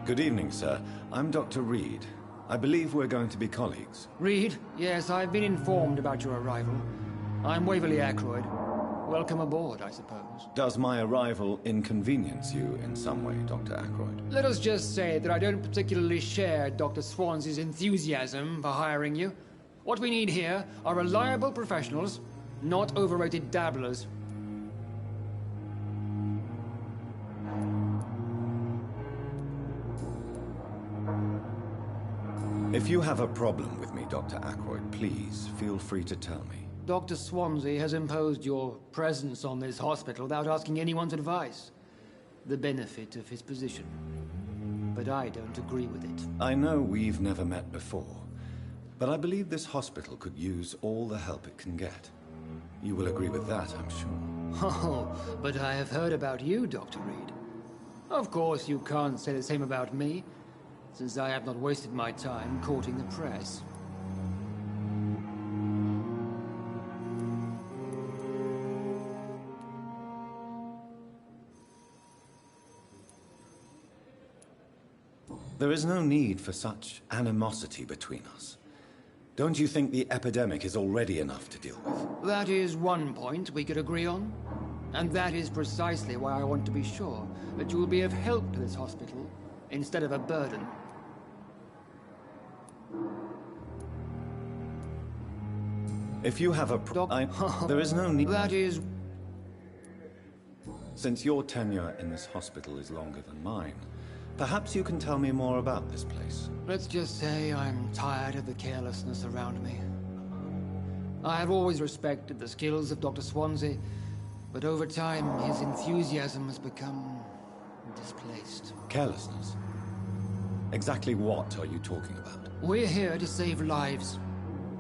Good evening, sir. I'm Dr. Reed. I believe we're going to be colleagues. Reed? Yes, I've been informed about your arrival. I'm Waverly Ackroyd. Welcome aboard, I suppose. Does my arrival inconvenience you in some way, Dr. Ackroyd? Let us just say that I don't particularly share Dr. Swansea's enthusiasm for hiring you. What we need here are reliable professionals, not overrated dabblers. If you have a problem with me, Dr. Ackroyd, please feel free to tell me. Dr. Swansea has imposed your presence on this hospital without asking anyone's advice. The benefit of his position. But I don't agree with it. I know we've never met before, but I believe this hospital could use all the help it can get. You will agree with that, I'm sure. Oh, but I have heard about you, Dr. Reed. Of course, you can't say the same about me, since I have not wasted my time courting the press. There is no need for such animosity between us. Don't you think the epidemic is already enough to deal with? That is one point we could agree on. And that is precisely why I want to be sure that you will be of help to this hospital, instead of a burden. If you have a there is no need... That is... Since your tenure in this hospital is longer than mine, perhaps you can tell me more about this place. Let's just say I'm tired of the carelessness around me. I have always respected the skills of Dr. Swansea, but over time his enthusiasm has become displaced. Carelessness? Exactly what are you talking about? We're here to save lives.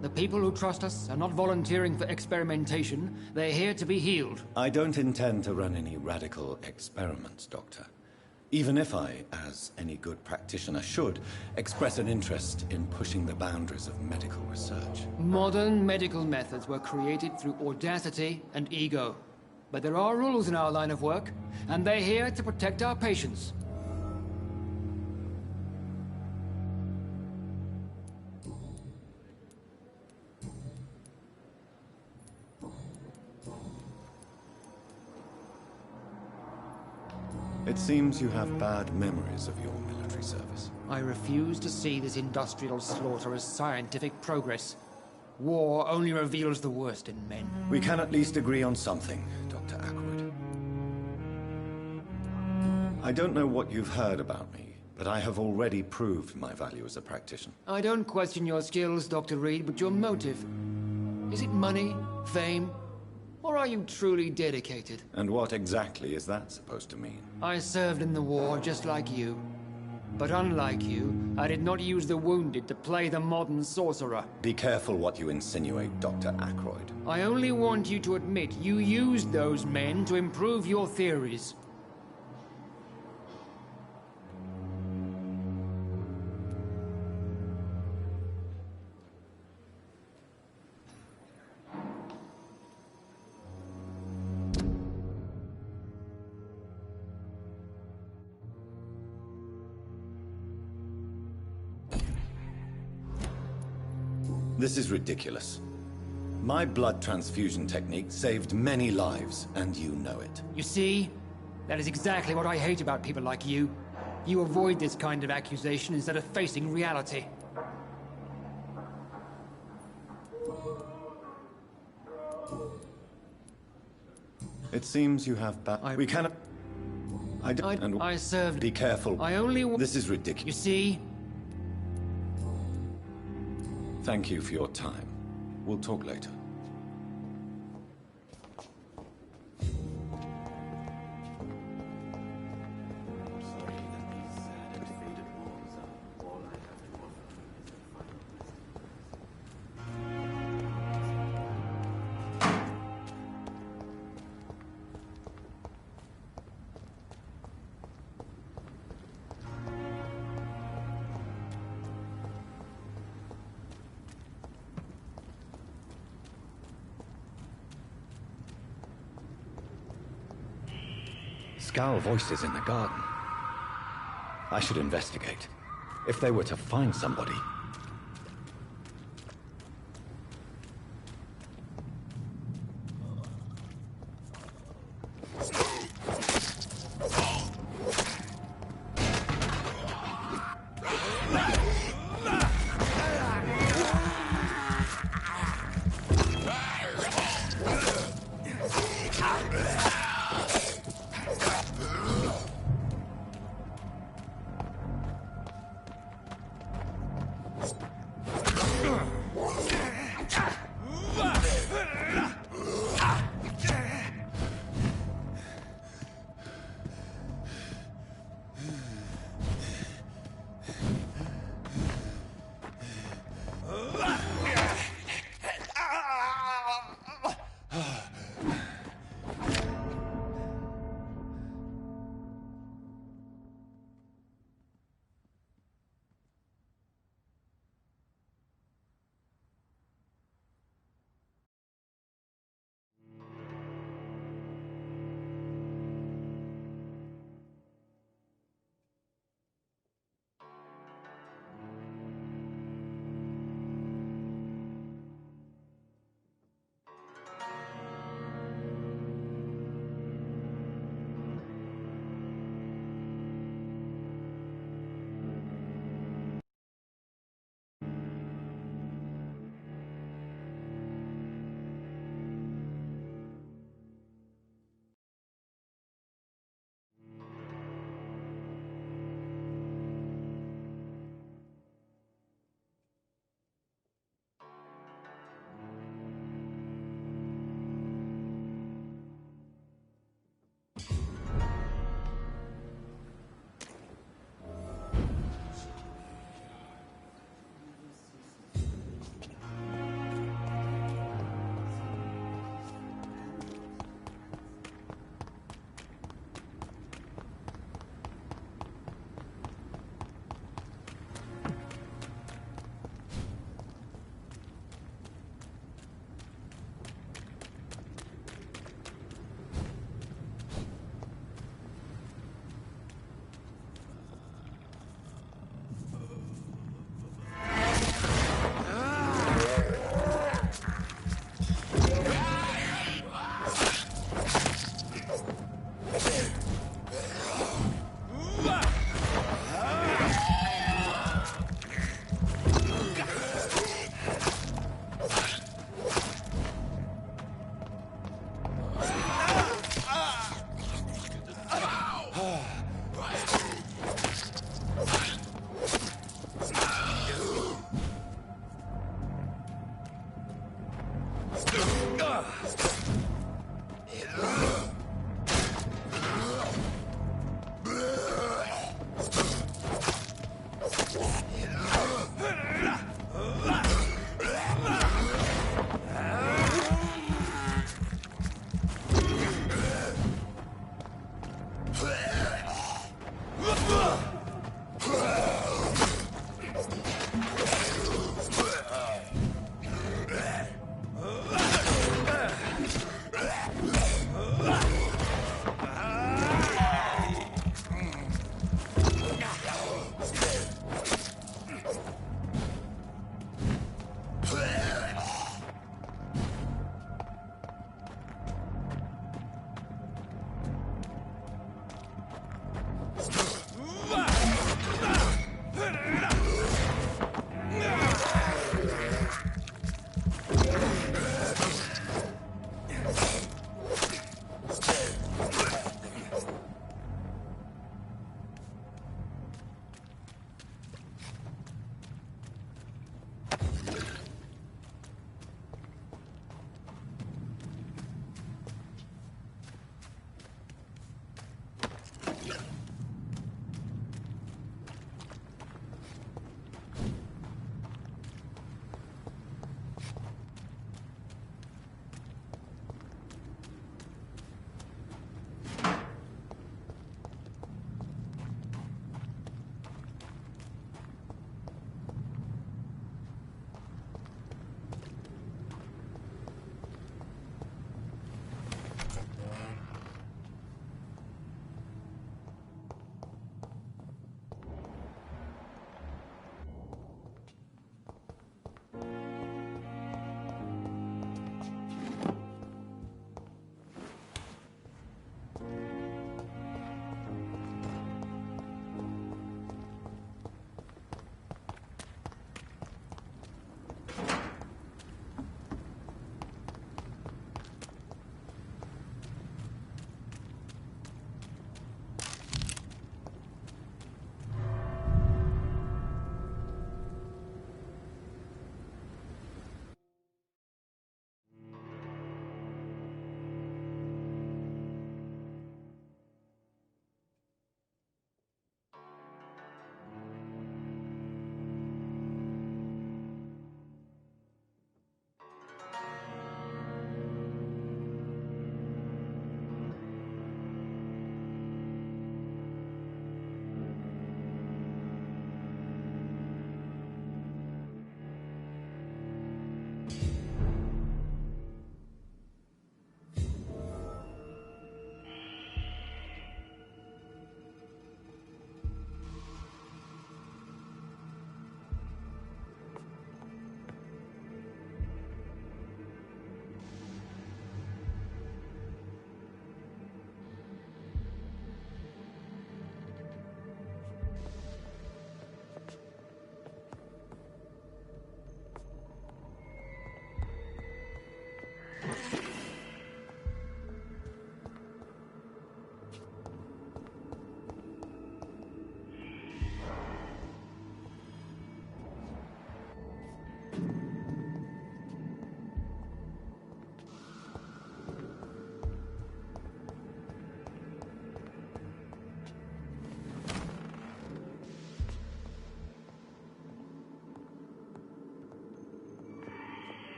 The people who trust us are not volunteering for experimentation. They're here to be healed. I don't intend to run any radical experiments, Doctor. Even if I, as any good practitioner should, express an interest in pushing the boundaries of medical research. Modern medical methods were created through audacity and ego. But there are rules in our line of work, and they're here to protect our patients. It seems you have bad memories of your military service. I refuse to see this industrial slaughter as scientific progress. War only reveals the worst in men. We can at least agree on something, Dr. Ackroyd. I don't know what you've heard about me, but I have already proved my value as a practitioner. I don't question your skills, Dr. Reed, but your motive. Is it money, fame, or are you truly dedicated? And what exactly is that supposed to mean? I served in the war just like you. But unlike you, I did not use the wounded to play the modern sorcerer. Be careful what you insinuate, Dr. Ackroyd. I only want you to admit you used those men to improve your theories. This is ridiculous. My blood transfusion technique saved many lives, and you know it. You see? That is exactly what I hate about people like you. You avoid this kind of accusation instead of facing reality. It seems you have we cannot... I served... Be careful. I only... This is ridiculous. You see? Thank you for your time. We'll talk later. Scowl voices in the garden. I should investigate. If they were to find somebody...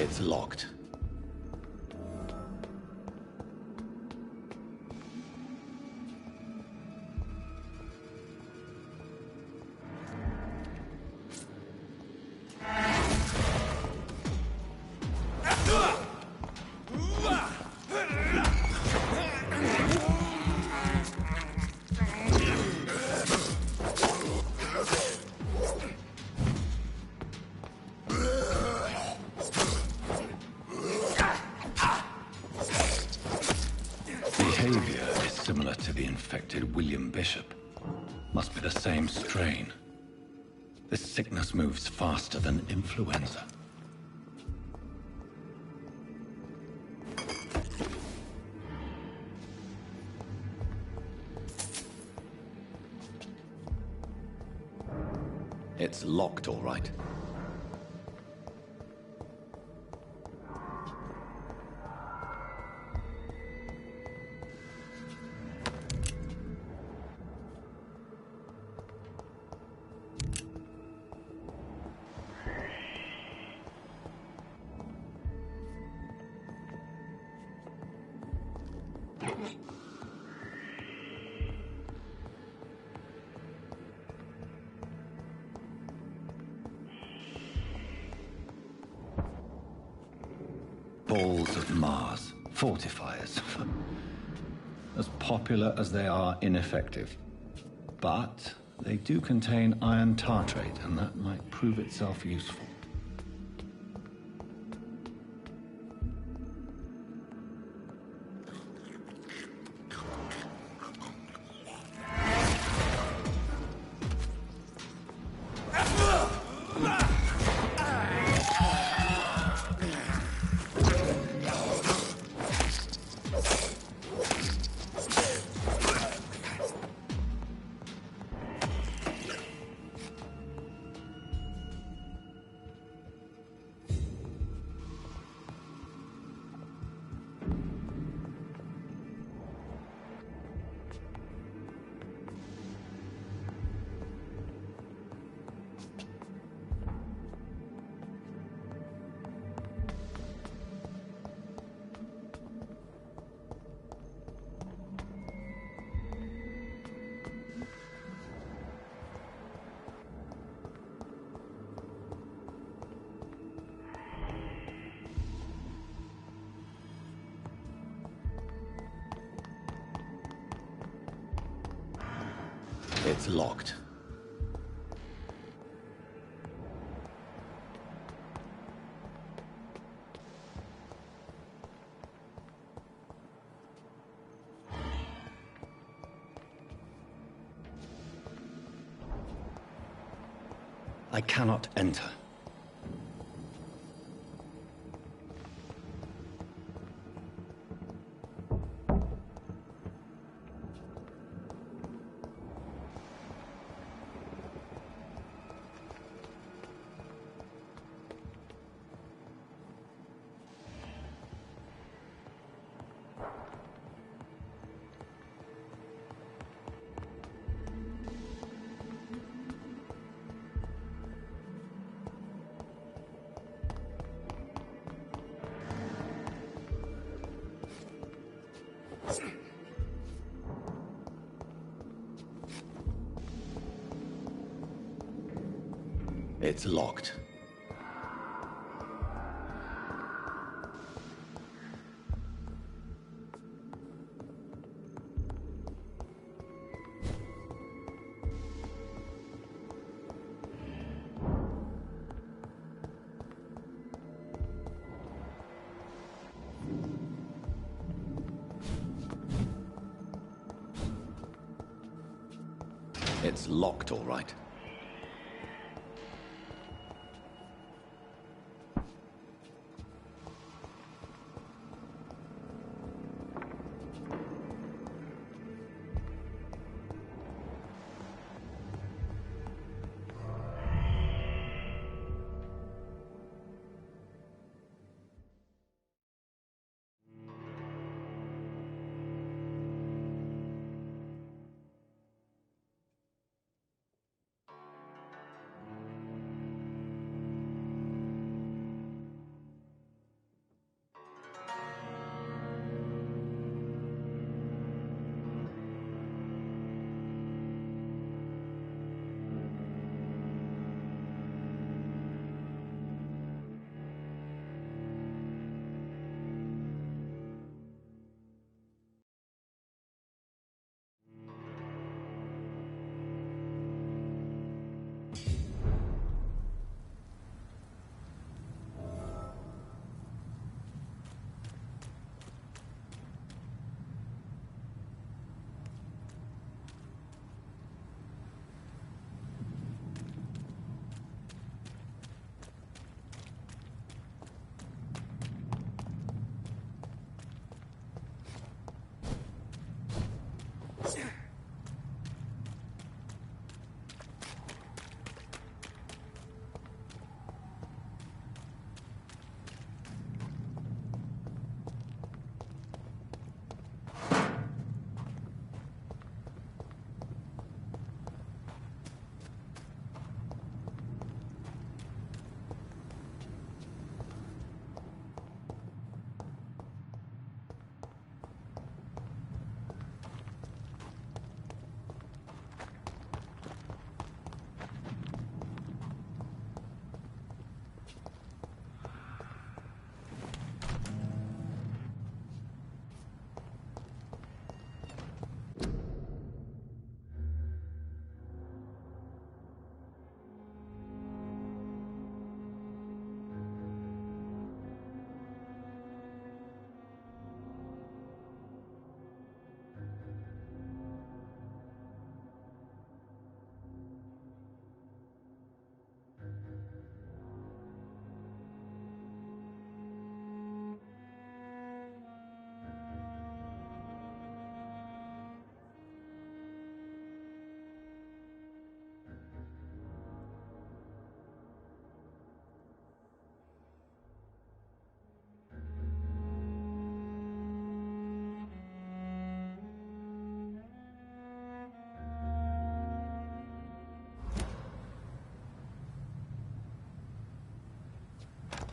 It's locked. Behavior is similar to the infected William Bishop. Must be the same strain. This sickness moves faster than influenza. It's locked, all right. Balls of Mars, fortifiers. As popular as they are ineffective. But they do contain iron tartrate, and that might prove itself useful. It's locked. I cannot enter. It's locked. It's locked, all right.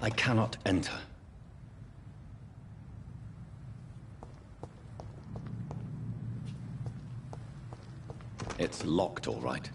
I cannot enter. It's locked, all right.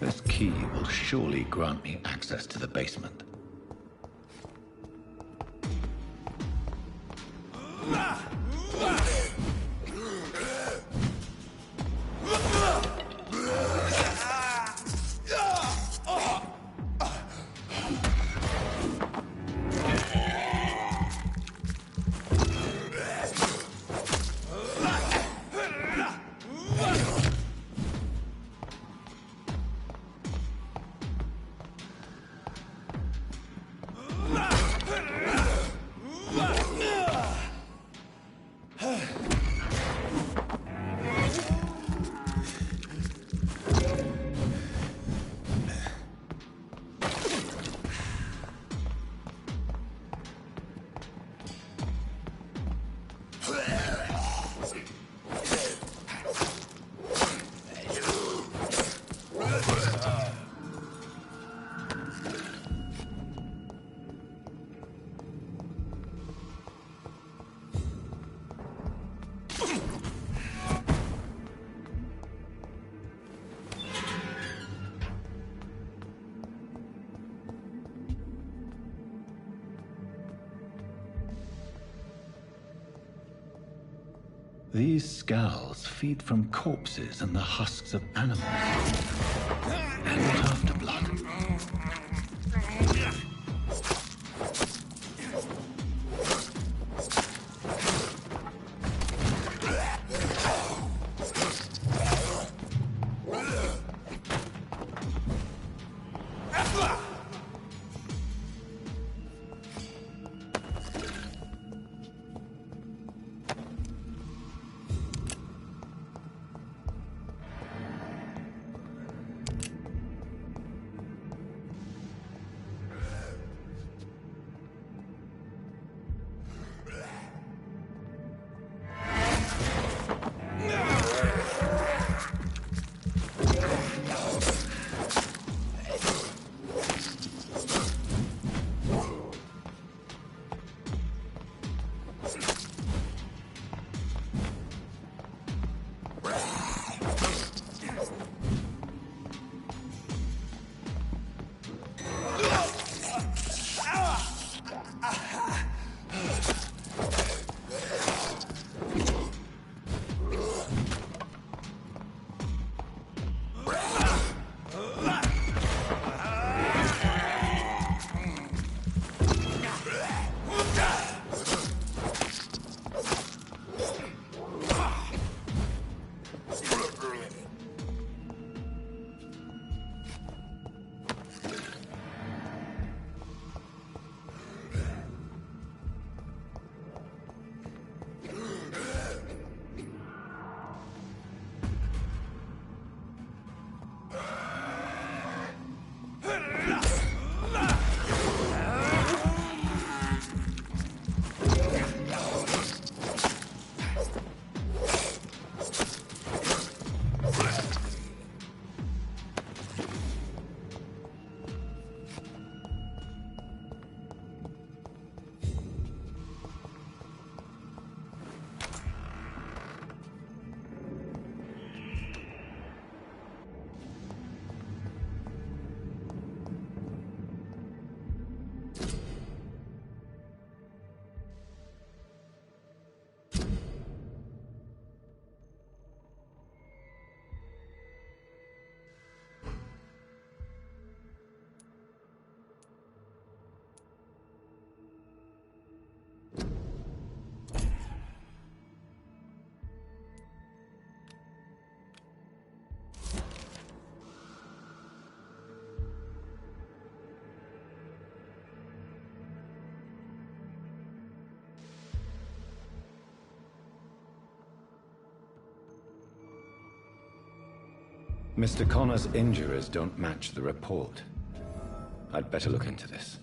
This key will surely grant me access to the basement. These scowls feed from corpses and the husks of animals. And afterblood. Mr. Connor's injuries don't match the report. I'd better look into this.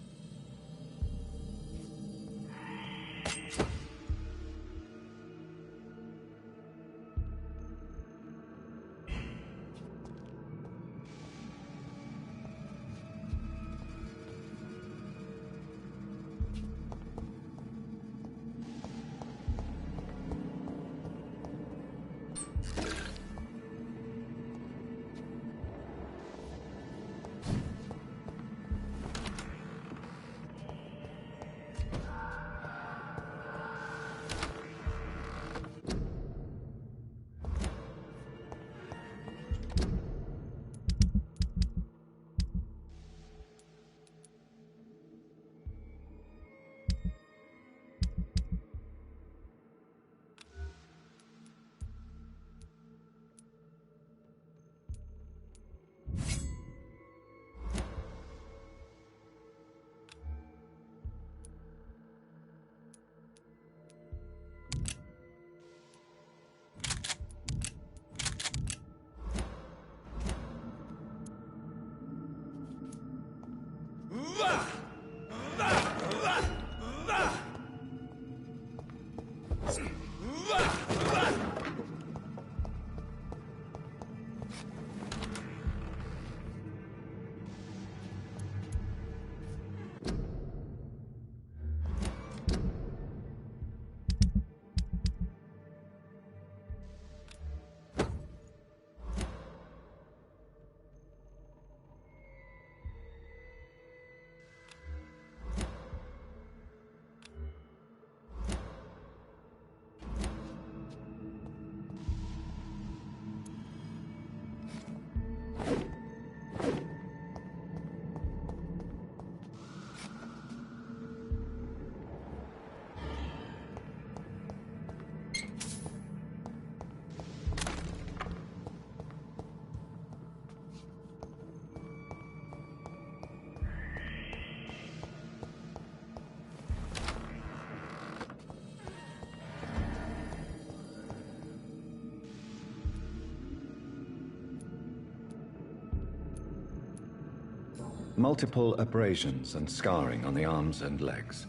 Multiple abrasions and scarring on the arms and legs.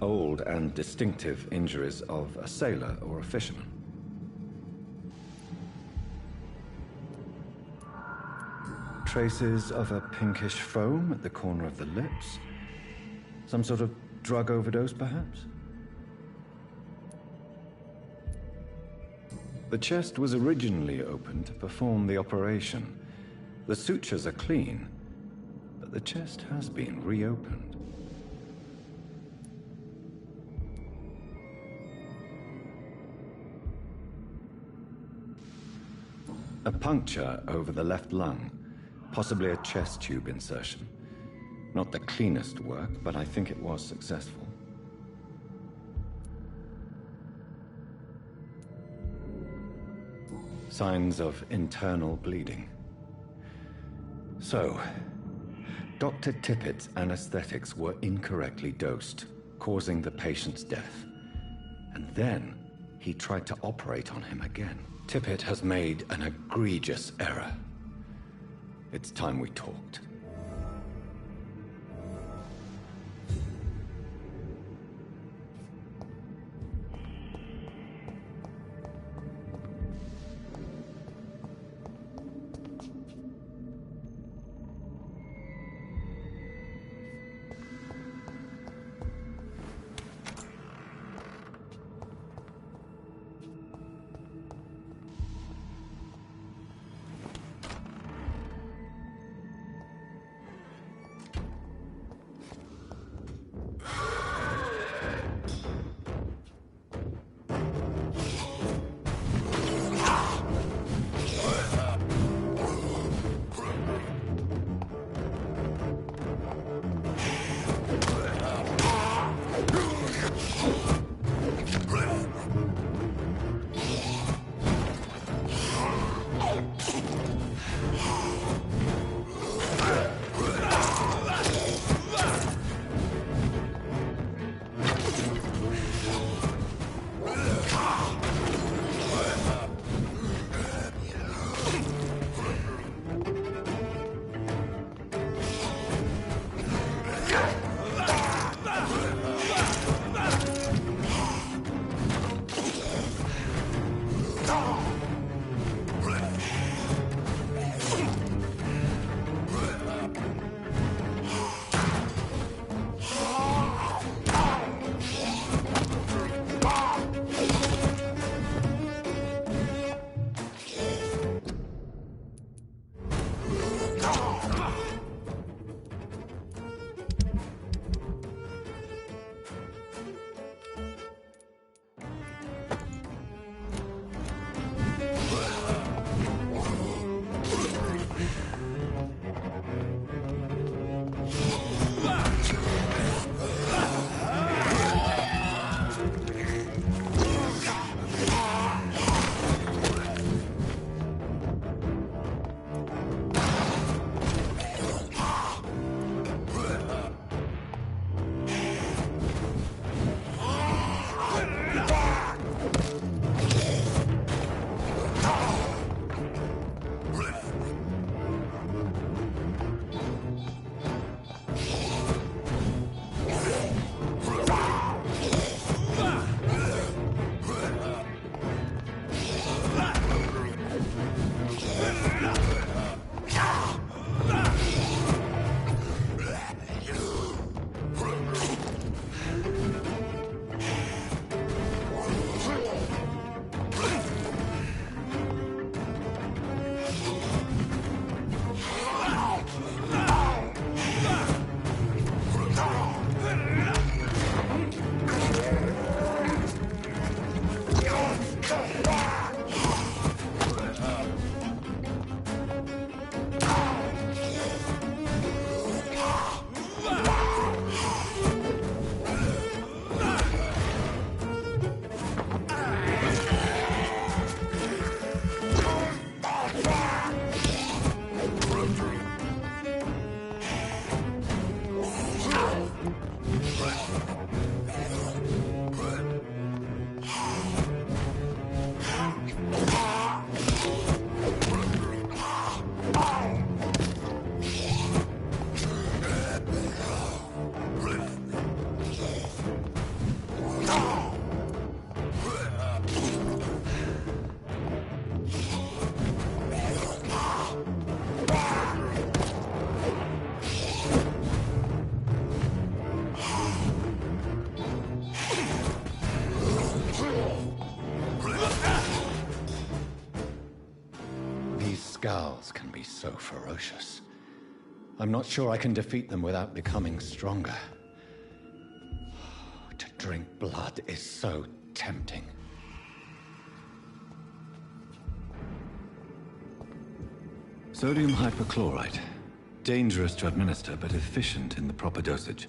Old and distinctive injuries of a sailor or a fisherman. Traces of a pinkish foam at the corner of the lips. Some sort of drug overdose, perhaps? The chest was originally opened to perform the operation. The sutures are clean, but the chest has been reopened. A puncture over the left lung, possibly a chest tube insertion. Not the cleanest work, but I think it was successful. Signs of internal bleeding. So, Dr. Tippett's anesthetics were incorrectly dosed, causing the patient's death. And then, he tried to operate on him again. Tippett has made an egregious error. It's time we talked. Skulls can be so ferocious. I'm not sure I can defeat them without becoming stronger. To drink blood is so tempting. Sodium hypochlorite. Dangerous to administer, but efficient in the proper dosage.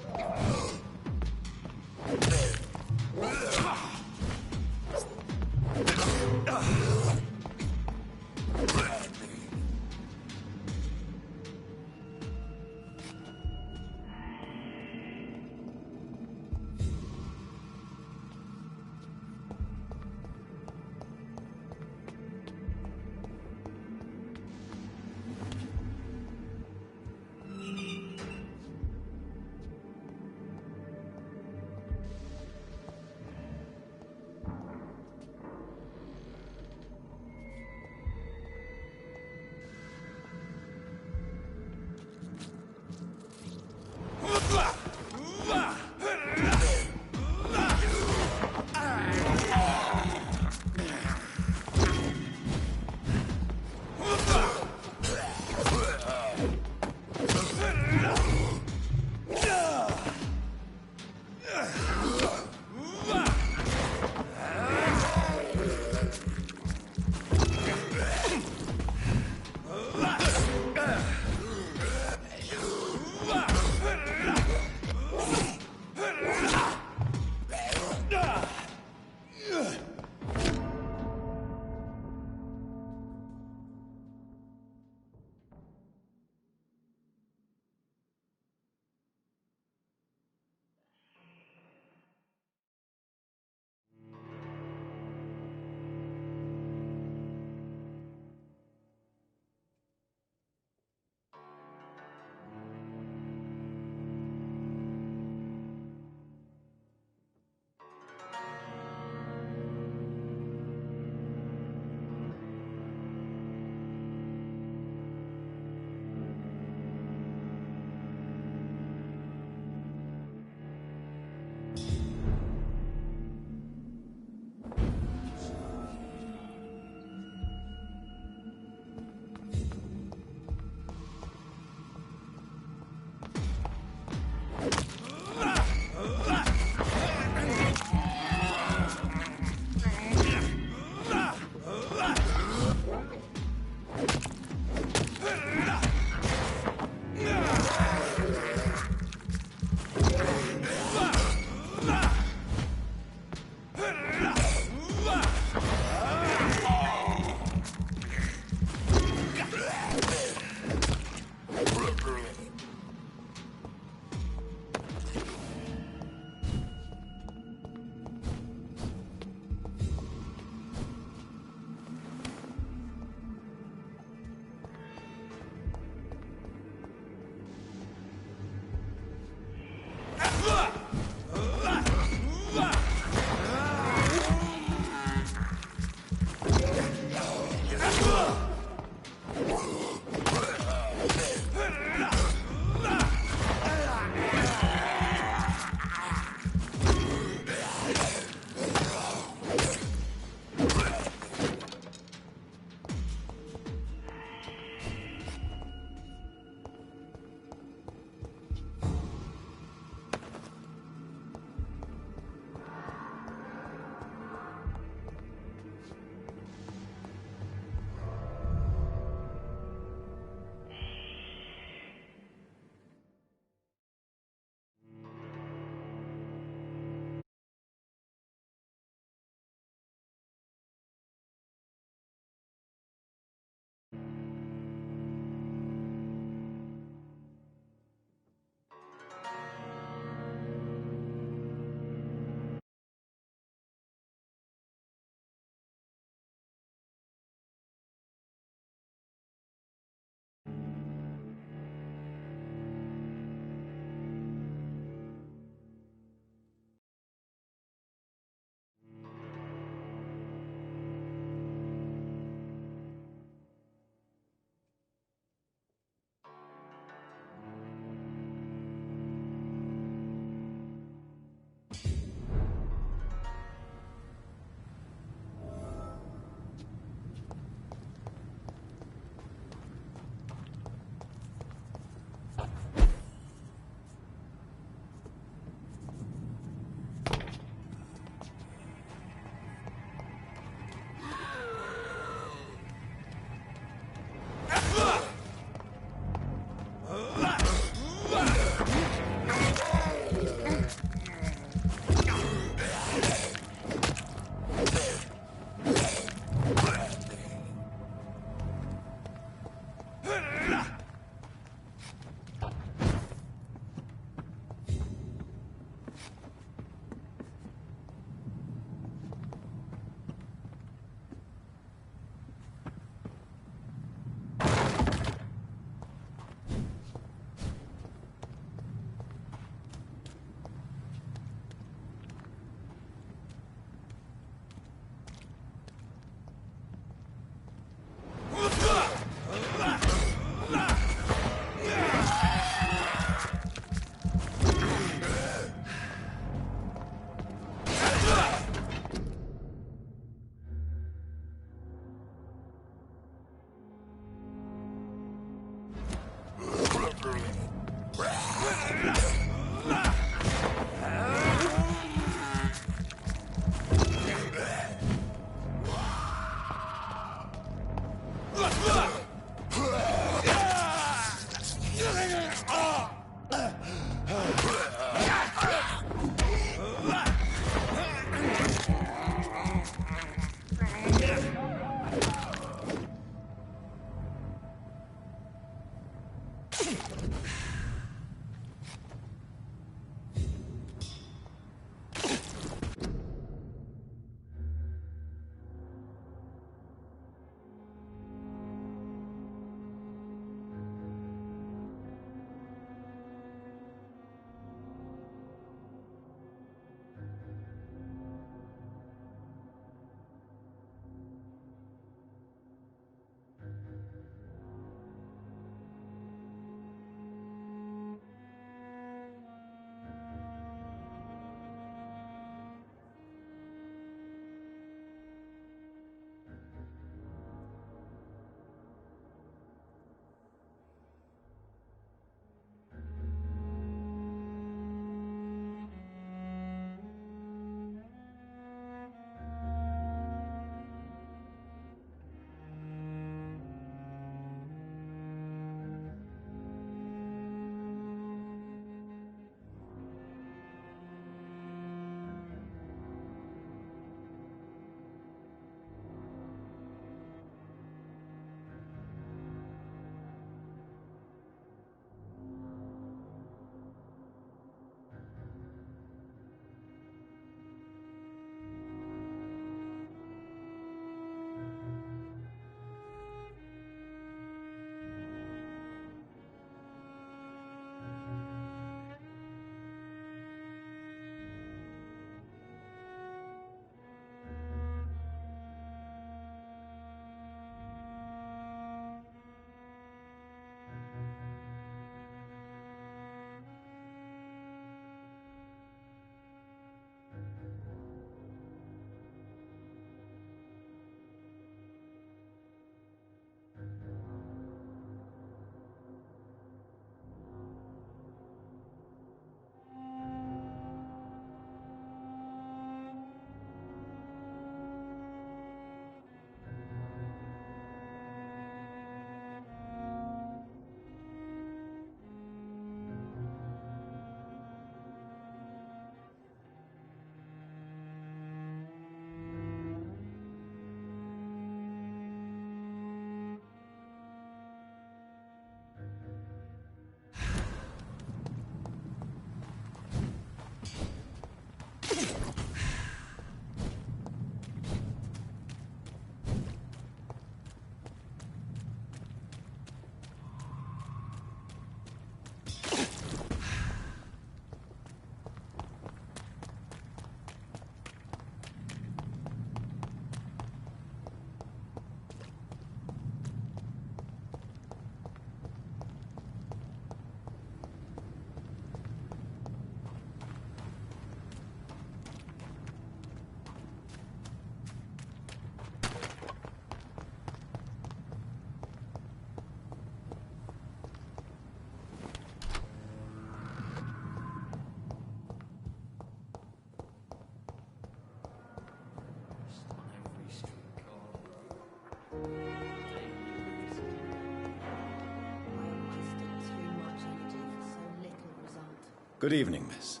Good evening, miss.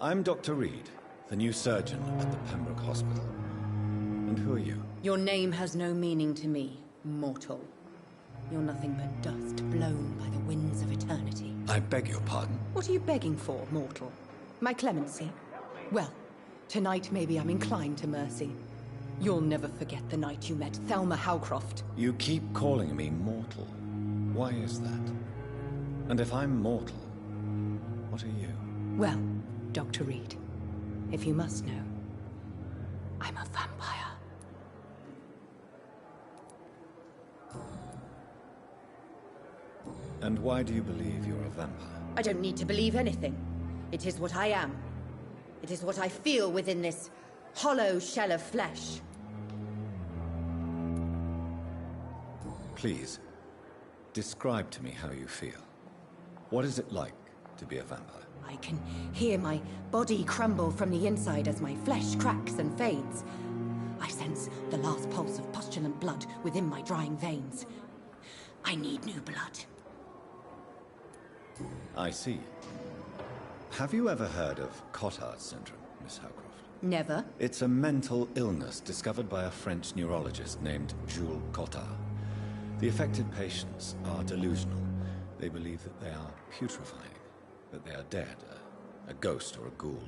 I'm Dr. Reed, the new surgeon at the Pembroke Hospital. And who are you? Your name has no meaning to me, mortal. You're nothing but dust blown by the winds of eternity. I beg your pardon? What are you begging for, mortal? My clemency? Well, tonight maybe I'm inclined to mercy. You'll never forget the night you met Thelma Howcroft. You keep calling me mortal. Why is that? And if I'm mortal, what are you? Well, Dr. Reed, if you must know, I'm a vampire. And why do you believe you're a vampire? I don't need to believe anything. It is what I am. It is what I feel within this hollow shell of flesh. Please, describe to me how you feel. What is it like to be a vampire? I can hear my body crumble from the inside as my flesh cracks and fades. I sense the last pulse of postulant blood within my drying veins. I need new blood. I see. Have you ever heard of Cotard syndrome, Miss Howcroft? Never. It's a mental illness discovered by a French neurologist named Jules Cotard. The affected patients are delusional. They believe that they are putrefying, that they are dead, a ghost or a ghoul,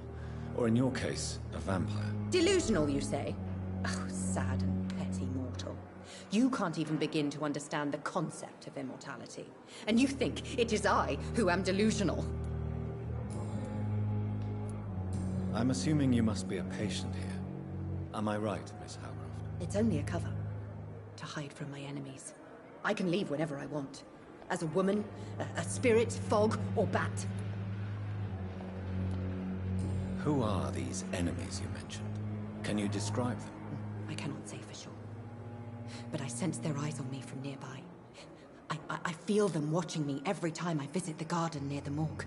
or in your case, a vampire. Delusional, you say? Oh, sad and petty mortal. You can't even begin to understand the concept of immortality. And you think it is I who am delusional. I'm assuming you must be a patient here. Am I right, Miss Howcroft? It's only a cover. To hide from my enemies. I can leave whenever I want. As a woman, a spirit, fog, or bat. Who are these enemies you mentioned? Can you describe them? I cannot say for sure. But I sense their eyes on me from nearby. I feel them watching me every time I visit the garden near the morgue.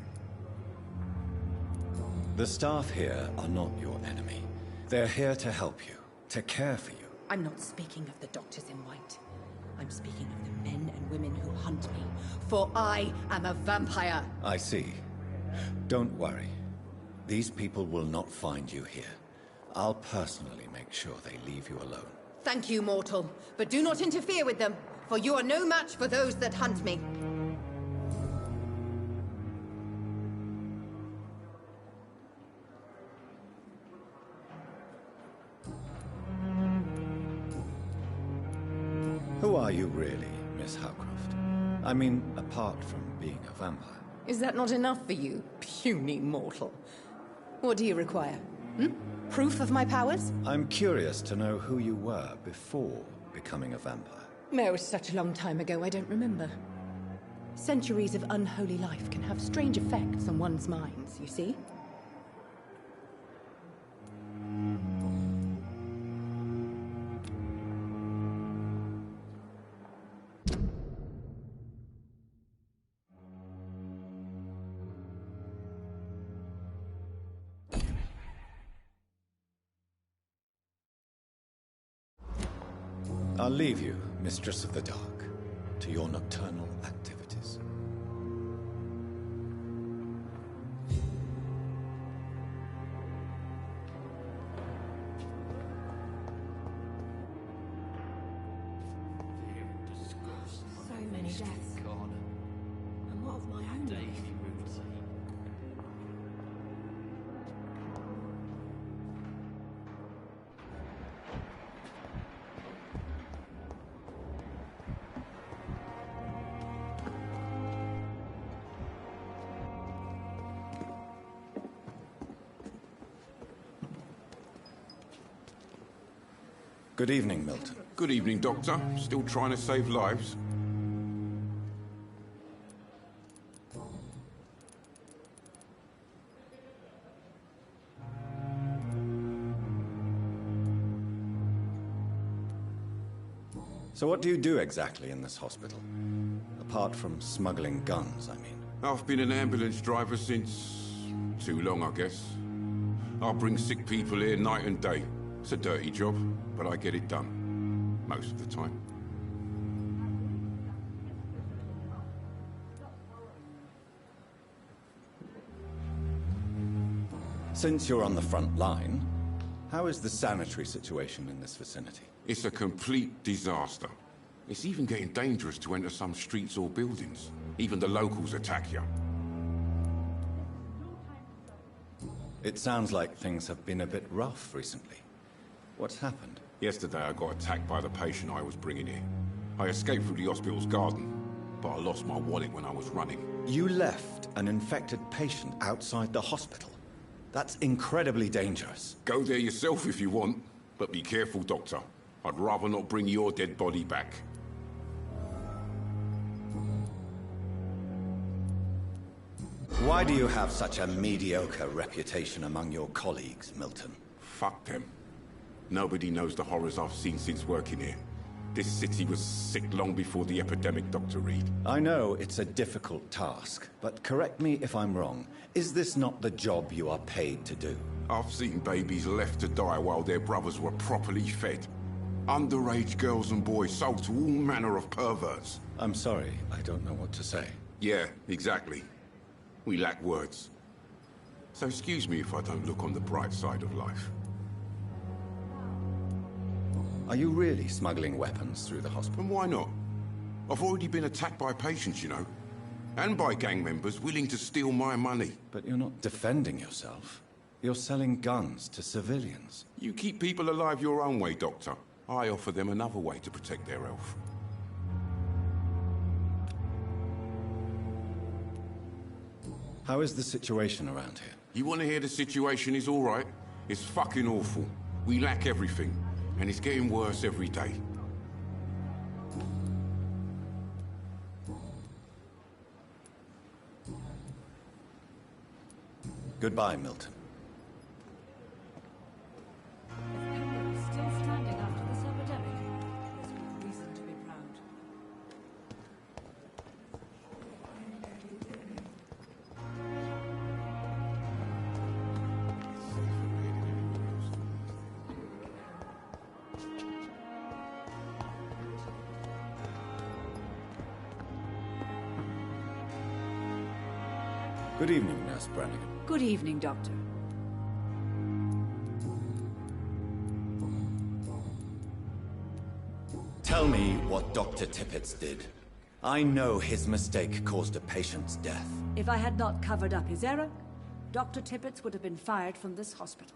The staff here are not your enemy. They're here to help you, to care for you. I'm not speaking of the doctors in white. I'm speaking of the men and women who hunt me. For I am a vampire! I see. Don't worry. These people will not find you here. I'll personally make sure they leave you alone. Thank you, mortal. But do not interfere with them, for you are no match for those that hunt me. Who are you really, Miss Howcroft? I mean, apart from being a vampire. Is that not enough for you, puny mortal? What do you require? Proof of my powers? I'm curious to know who you were before becoming a vampire. Oh, it's such a long time ago, I don't remember. Centuries of unholy life can have strange effects on one's minds, you see? I'll leave you, Mistress of the Dark, to your nocturnal activities. So many deaths. And what of my own life? Good evening, Milton. Good evening, Doctor. Still trying to save lives? So what do you do exactly in this hospital? Apart from smuggling guns, I mean. I've been an ambulance driver since... too long, I guess. I bring sick people here night and day. It's a dirty job, but I get it done. Most of the time. Since you're on the front line, how is the sanitary situation in this vicinity? It's a complete disaster. It's even getting dangerous to enter some streets or buildings. Even the locals attack you. It sounds like things have been a bit rough recently. What's happened? Yesterday I got attacked by the patient I was bringing here. I escaped through the hospital's garden, but I lost my wallet when I was running. You left an infected patient outside the hospital? That's incredibly dangerous. Go there yourself if you want, but be careful, Doctor. I'd rather not bring your dead body back. Why do you have such a mediocre reputation among your colleagues, Milton? Fuck them. Nobody knows the horrors I've seen since working here. This city was sick long before the epidemic, Dr. Reed. I know it's a difficult task, but correct me if I'm wrong. Is this not the job you are paid to do? I've seen babies left to die while their brothers were properly fed. Underage girls and boys sold to all manner of perverts. I'm sorry, I don't know what to say. Yeah, exactly. We lack words. So excuse me if I don't look on the bright side of life. Are you really smuggling weapons through the hospital? And why not? I've already been attacked by patients, you know. And by gang members willing to steal my money. But you're not defending yourself. You're selling guns to civilians. You keep people alive your own way, Doctor. I offer them another way to protect their health. How is the situation around here? You want to hear the situation is all right? It's fucking awful. We lack everything. And it's getting worse every day. Goodbye, Milton. Still standing after this epidemic. There's no reason to be proud. Good evening, Nurse Brannigan. Good evening, Doctor. Tell me what Dr. Tippett did. I know his mistake caused a patient's death. If I had not covered up his error, Dr. Tippett would have been fired from this hospital.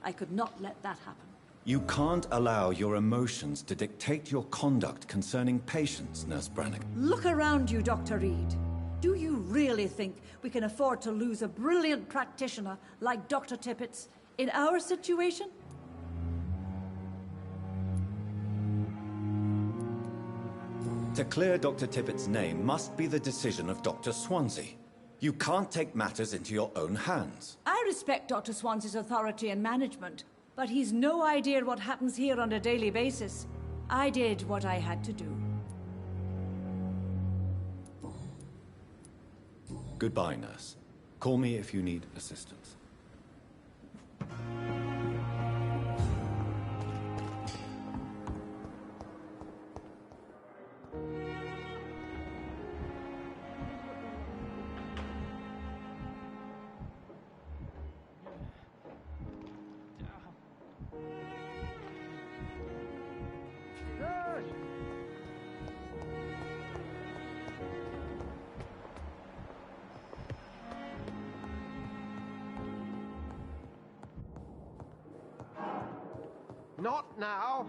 I could not let that happen. You can't allow your emotions to dictate your conduct concerning patients, Nurse Brannigan. Look around you, Dr. Reed. Do you really think we can afford to lose a brilliant practitioner like Dr. Tippett in our situation? To clear Dr. Tippett's name must be the decision of Dr. Swansea. You can't take matters into your own hands. I respect Dr. Swansea's authority and management, but he's no idea what happens here on a daily basis. I did what I had to do. Goodbye, nurse. Call me if you need assistance. Not now!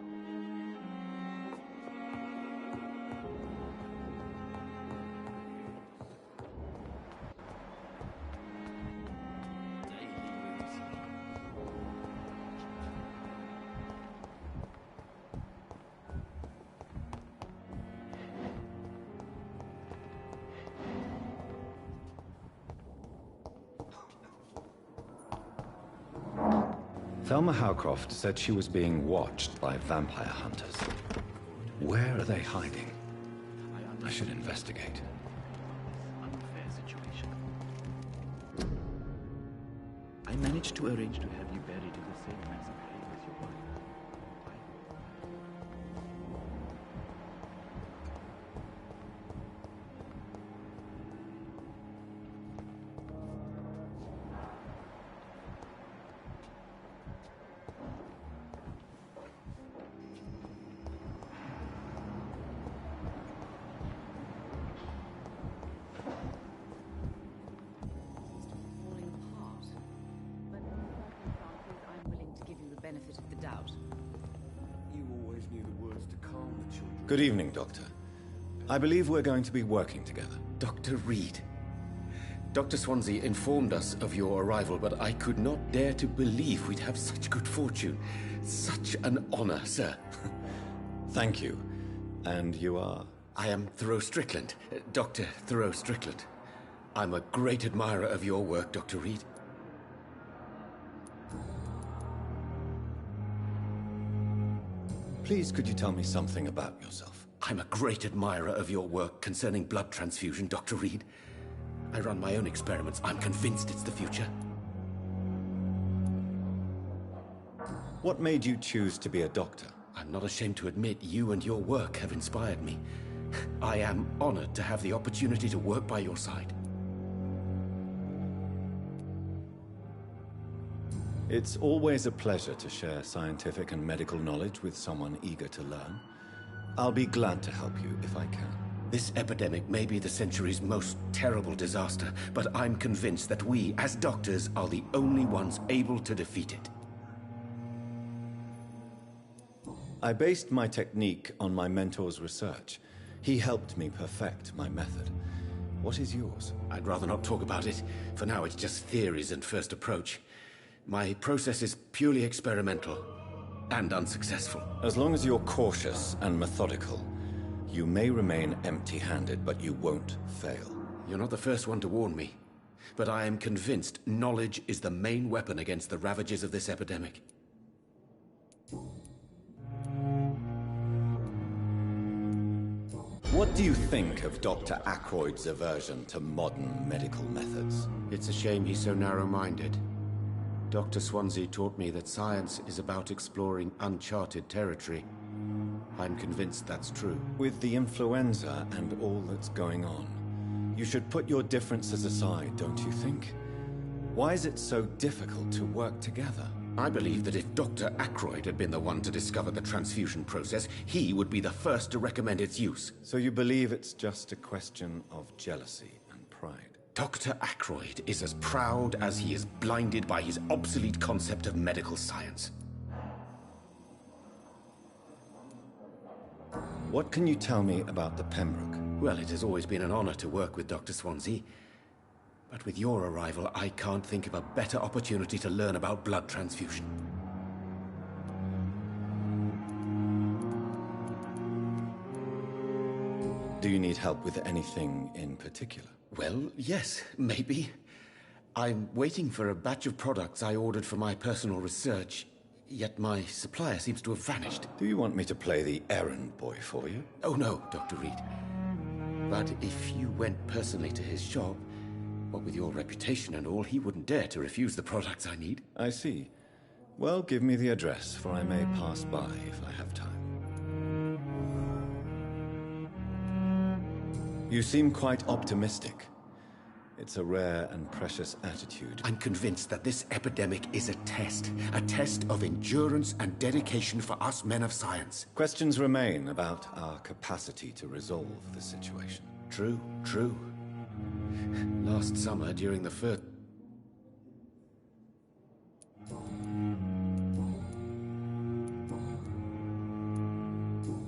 Thelma Howcroft said she was being watched by vampire hunters. Where are they hiding? I should investigate. Unfair situation. I managed to arrange to have you buried in the same mass grave as your wife. Falling apart. But in circumstances, I'm willing to give you the benefit of the doubt. You always knew the words to calm the children. Good evening, Doctor. I believe we're going to be working together. Dr. Reed. Dr. Swansea informed us of your arrival, but I could not dare to believe we'd have such good fortune. Such an honor, sir. Thank you. And you are? I am Thoreau Strickland, Dr. Thoreau Strickland. I'm a great admirer of your work, Dr. Reed. Please, could you tell me something about yourself? I'm a great admirer of your work concerning blood transfusion, Dr. Reed. I run my own experiments. I'm convinced it's the future. What made you choose to be a doctor? I'm not ashamed to admit you and your work have inspired me. I am honored to have the opportunity to work by your side. It's always a pleasure to share scientific and medical knowledge with someone eager to learn. I'll be glad to help you if I can. This epidemic may be the century's most terrible disaster, but I'm convinced that we, as doctors, are the only ones able to defeat it. I based my technique on my mentor's research. He helped me perfect my method. What is yours? I'd rather not talk about it. For now, it's just theories and first approach. My process is purely experimental and unsuccessful. As long as you're cautious and methodical, you may remain empty-handed, but you won't fail. You're not the first one to warn me, but I am convinced knowledge is the main weapon against the ravages of this epidemic. What do you think of Dr. Ackroyd's aversion to modern medical methods? It's a shame he's so narrow-minded. Dr. Swansea taught me that science is about exploring uncharted territory. I'm convinced that's true. With the influenza and all that's going on, you should put your differences aside, don't you think? Why is it so difficult to work together? I believe that if Dr. Ackroyd had been the one to discover the transfusion process, he would be the first to recommend its use. So you believe it's just a question of jealousy and pride? Dr. Ackroyd is as proud as he is blinded by his obsolete concept of medical science. What can you tell me about the Pembroke? Well, it has always been an honor to work with Dr. Swansea. But with your arrival, I can't think of a better opportunity to learn about blood transfusion. Do you need help with anything in particular? Well, yes, maybe. I'm waiting for a batch of products I ordered for my personal research, yet my supplier seems to have vanished. Do you want me to play the errand boy for you? Oh no, Dr. Reed. But if you went personally to his shop, what with your reputation and all, he wouldn't dare to refuse the products I need. I see. Well, give me the address, for I may pass by if I have time. You seem quite optimistic. It's a rare and precious attitude. I'm convinced that this epidemic is a test of endurance and dedication for us men of science. Questions remain about our capacity to resolve the situation. True, true. Last summer, during the first...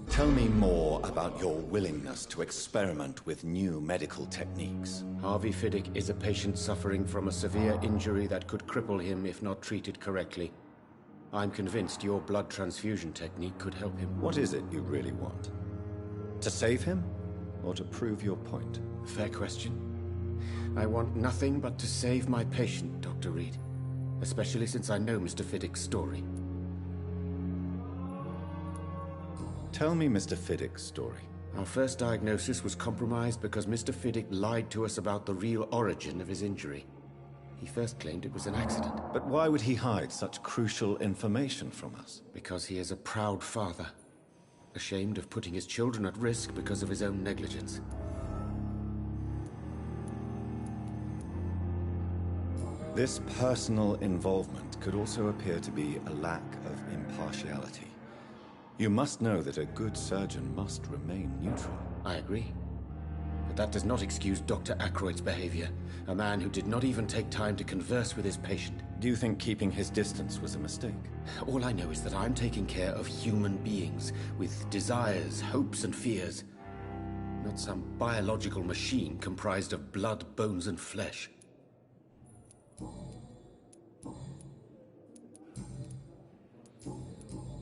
Tell me more about your willingness to experiment with new medical techniques. Harvey Fiddick is a patient suffering from a severe injury that could cripple him if not treated correctly. I'm convinced your blood transfusion technique could help him. What is it you really want? To save him? Or to prove your point? Fair question. I want nothing but to save my patient, Dr. Reed. Especially since I know Mr. Fiddick's story. Tell me Mr. Fiddick's story. Our first diagnosis was compromised because Mr. Fiddick lied to us about the real origin of his injury. He first claimed it was an accident. But why would he hide such crucial information from us? Because he is a proud father, ashamed of putting his children at risk because of his own negligence. This personal involvement could also appear to be a lack of impartiality. You must know that a good surgeon must remain neutral. I agree. But that does not excuse Dr. Ackroyd's behavior, a man who did not even take time to converse with his patient. Do you think keeping his distance was a mistake? All I know is that I'm taking care of human beings with desires, hopes, and fears. Not some biological machine comprised of blood, bones, and flesh.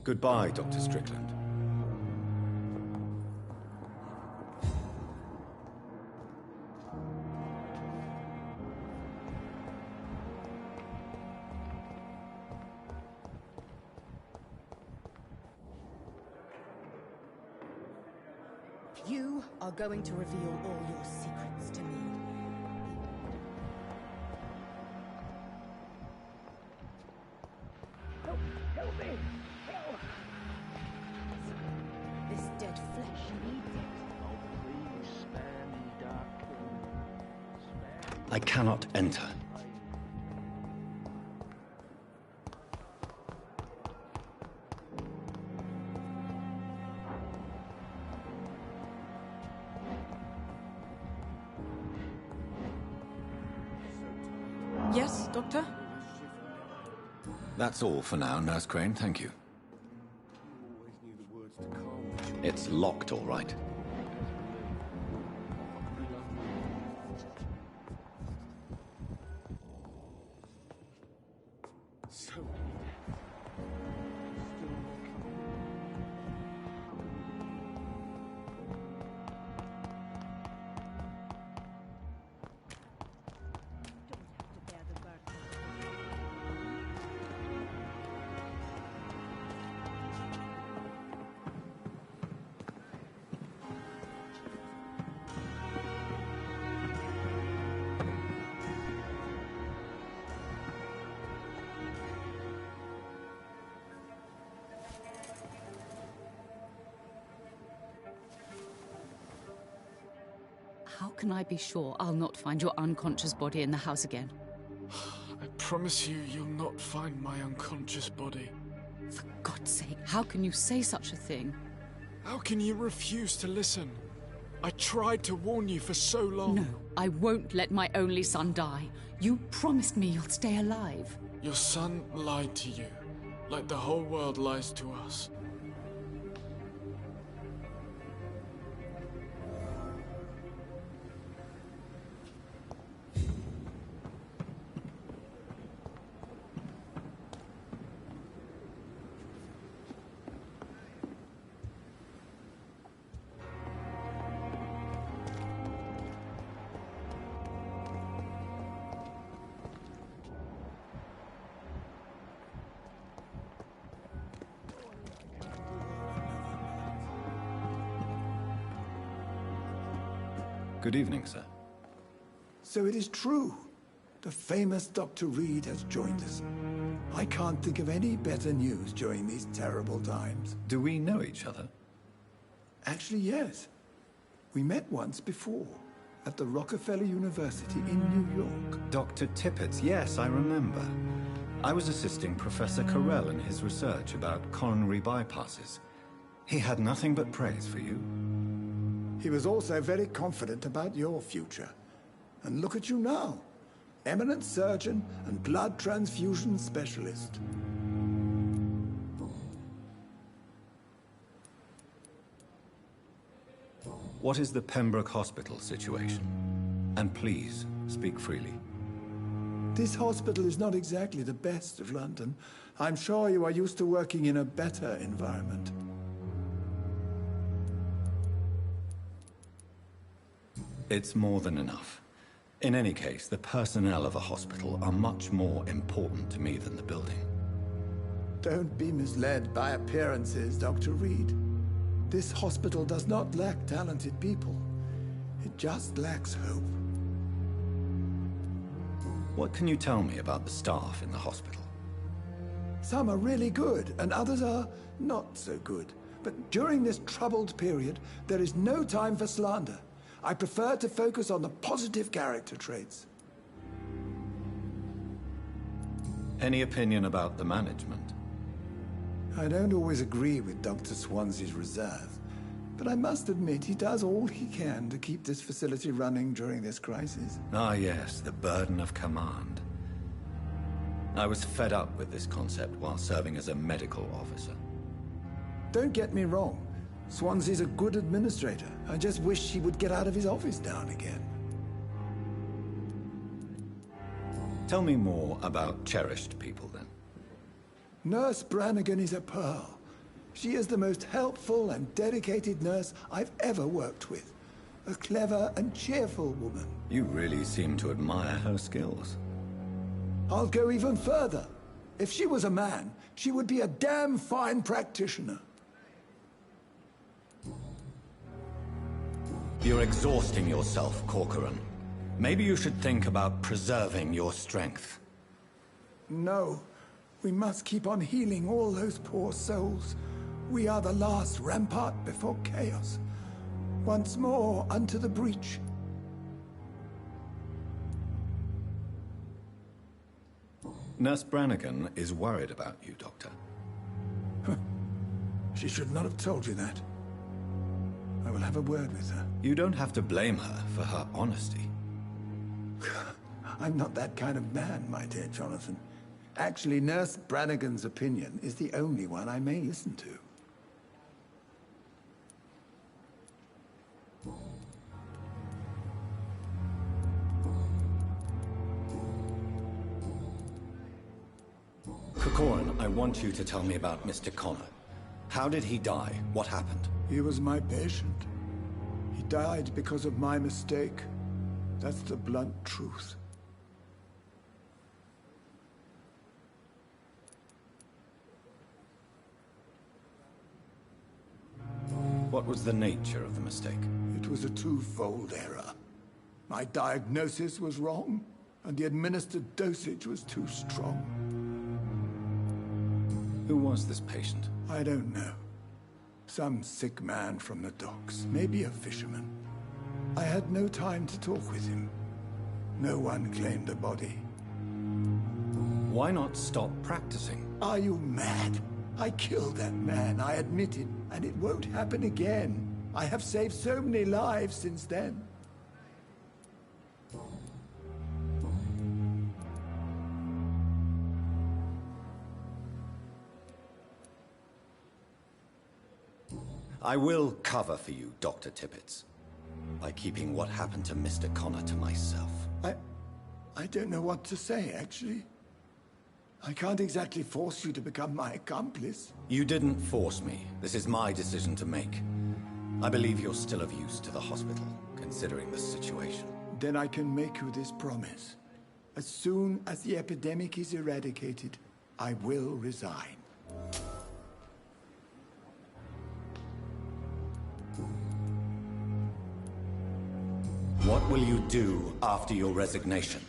Goodbye, Dr. Strickland. You are going to reveal all your secrets to me. Help me! Help! This dead flesh needs it. Oh, please spare me, Dark King. Spare me. I cannot enter. Yes, Doctor? That's all for now, Nurse Crane, thank you. Always knew the words to calm. It's locked, all right. So many deaths. Still How can I be sure I'll not find your unconscious body in the house again? I promise you, you'll not find my unconscious body. For God's sake, how can you say such a thing? How can you refuse to listen? I tried to warn you for so long. No, I won't let my only son die. You promised me you'll stay alive. Your son lied to you, like the whole world lies to us. Good evening, sir. So it is true. The famous Dr. Reed has joined us. I can't think of any better news during these terrible times. Do we know each other? Actually, yes. We met once before, at the Rockefeller University in New York. Dr. Tippett, yes, I remember. I was assisting Professor Carell in his research about coronary bypasses. He had nothing but praise for you. He was also very confident about your future. And look at you now. Eminent surgeon and blood transfusion specialist. What is the Pembroke Hospital situation? And please, speak freely. This hospital is not exactly the best of London. I'm sure you are used to working in a better environment. It's more than enough. In any case, the personnel of a hospital are much more important to me than the building. Don't be misled by appearances, Dr. Reed. This hospital does not lack talented people. It just lacks hope. What can you tell me about the staff in the hospital? Some are really good, and others are not so good. But during this troubled period, there is no time for slander. I prefer to focus on the positive character traits. Any opinion about the management? I don't always agree with Dr. Swansea's reserve, but I must admit he does all he can to keep this facility running during this crisis. Ah, yes, the burden of command. I was fed up with this concept while serving as a medical officer. Don't get me wrong. Swansea's a good administrator. I just wish he would get out of his office now and again. Tell me more about cherished people, then. Nurse Brannigan is a pearl. She is the most helpful and dedicated nurse I've ever worked with. A clever and cheerful woman. You really seem to admire her skills. I'll go even further. If she was a man, she would be a damn fine practitioner. You're exhausting yourself, Corcoran. Maybe you should think about preserving your strength. No. We must keep on healing all those poor souls. We are the last rampart before chaos. Once more, unto the breach. Nurse Brannigan is worried about you, Doctor. She should not have told you that. I will have a word with her. You don't have to blame her for her honesty. I'm not that kind of man, my dear Jonathan. Actually, Nurse Brannigan's opinion is the only one I may listen to. Corcoran, I want you to tell me about Mr. Connor. How did he die? What happened? He was my patient. He died because of my mistake. That's the blunt truth. What was the nature of the mistake? It was a twofold error. My diagnosis was wrong, and the administered dosage was too strong. Who was this patient? I don't know. Some sick man from the docks, maybe a fisherman. I had no time to talk with him. No one claimed a body. Why not stop practicing? Are you mad? I killed that man, I admit it, and it won't happen again. I have saved so many lives since then. I will cover for you, Dr. Tippett, by keeping what happened to Mr. Connor to myself. I don't know what to say, actually. I can't exactly force you to become my accomplice. You didn't force me. This is my decision to make. I believe you're still of use to the hospital, considering the situation. Then I can make you this promise. As soon as the epidemic is eradicated, I will resign. What will you do after your resignation?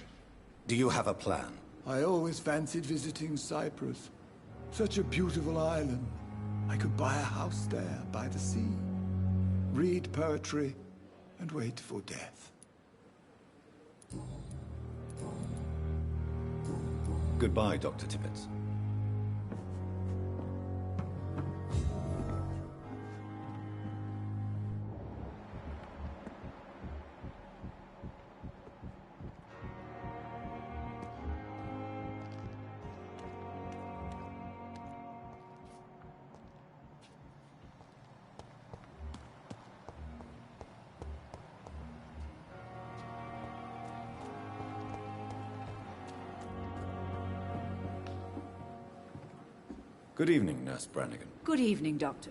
Do you have a plan? I always fancied visiting Cyprus. Such a beautiful island. I could buy a house there, by the sea. Read poetry, and wait for death. Goodbye, Dr. Tippett. Good evening, Nurse Brannigan. Good evening, Doctor.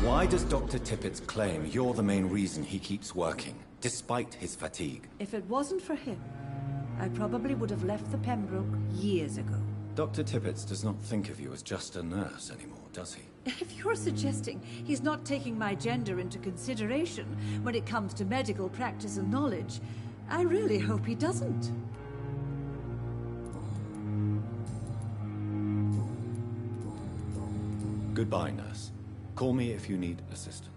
Why does Dr. Tippett claim you're the main reason he keeps working, despite his fatigue? If it wasn't for him, I probably would have left the Pembroke years ago. Dr. Tippett does not think of you as just a nurse anymore, does he? If you're suggesting he's not taking my gender into consideration when it comes to medical practice and knowledge, I really hope he doesn't. Goodbye, nurse. Call me if you need assistance.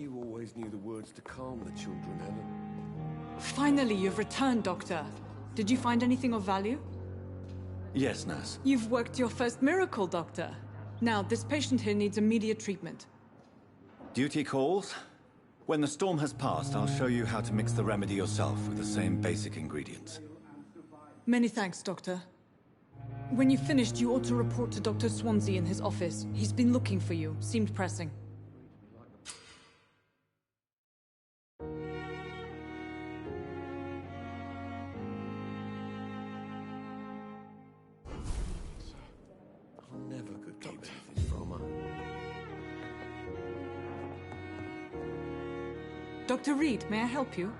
You always knew the words to calm the children, Helen. Finally, you've returned, Doctor. Did you find anything of value? Yes, nurse. You've worked your first miracle, Doctor. Now, this patient here needs immediate treatment. Duty calls. When the storm has passed, I'll show you how to mix the remedy yourself with the same basic ingredients. Many thanks, Doctor. When you've finished, you ought to report to Dr. Swansea in his office. He's been looking for you. Seemed pressing. I never could keep anything from her. Dr. Reed, may I help you?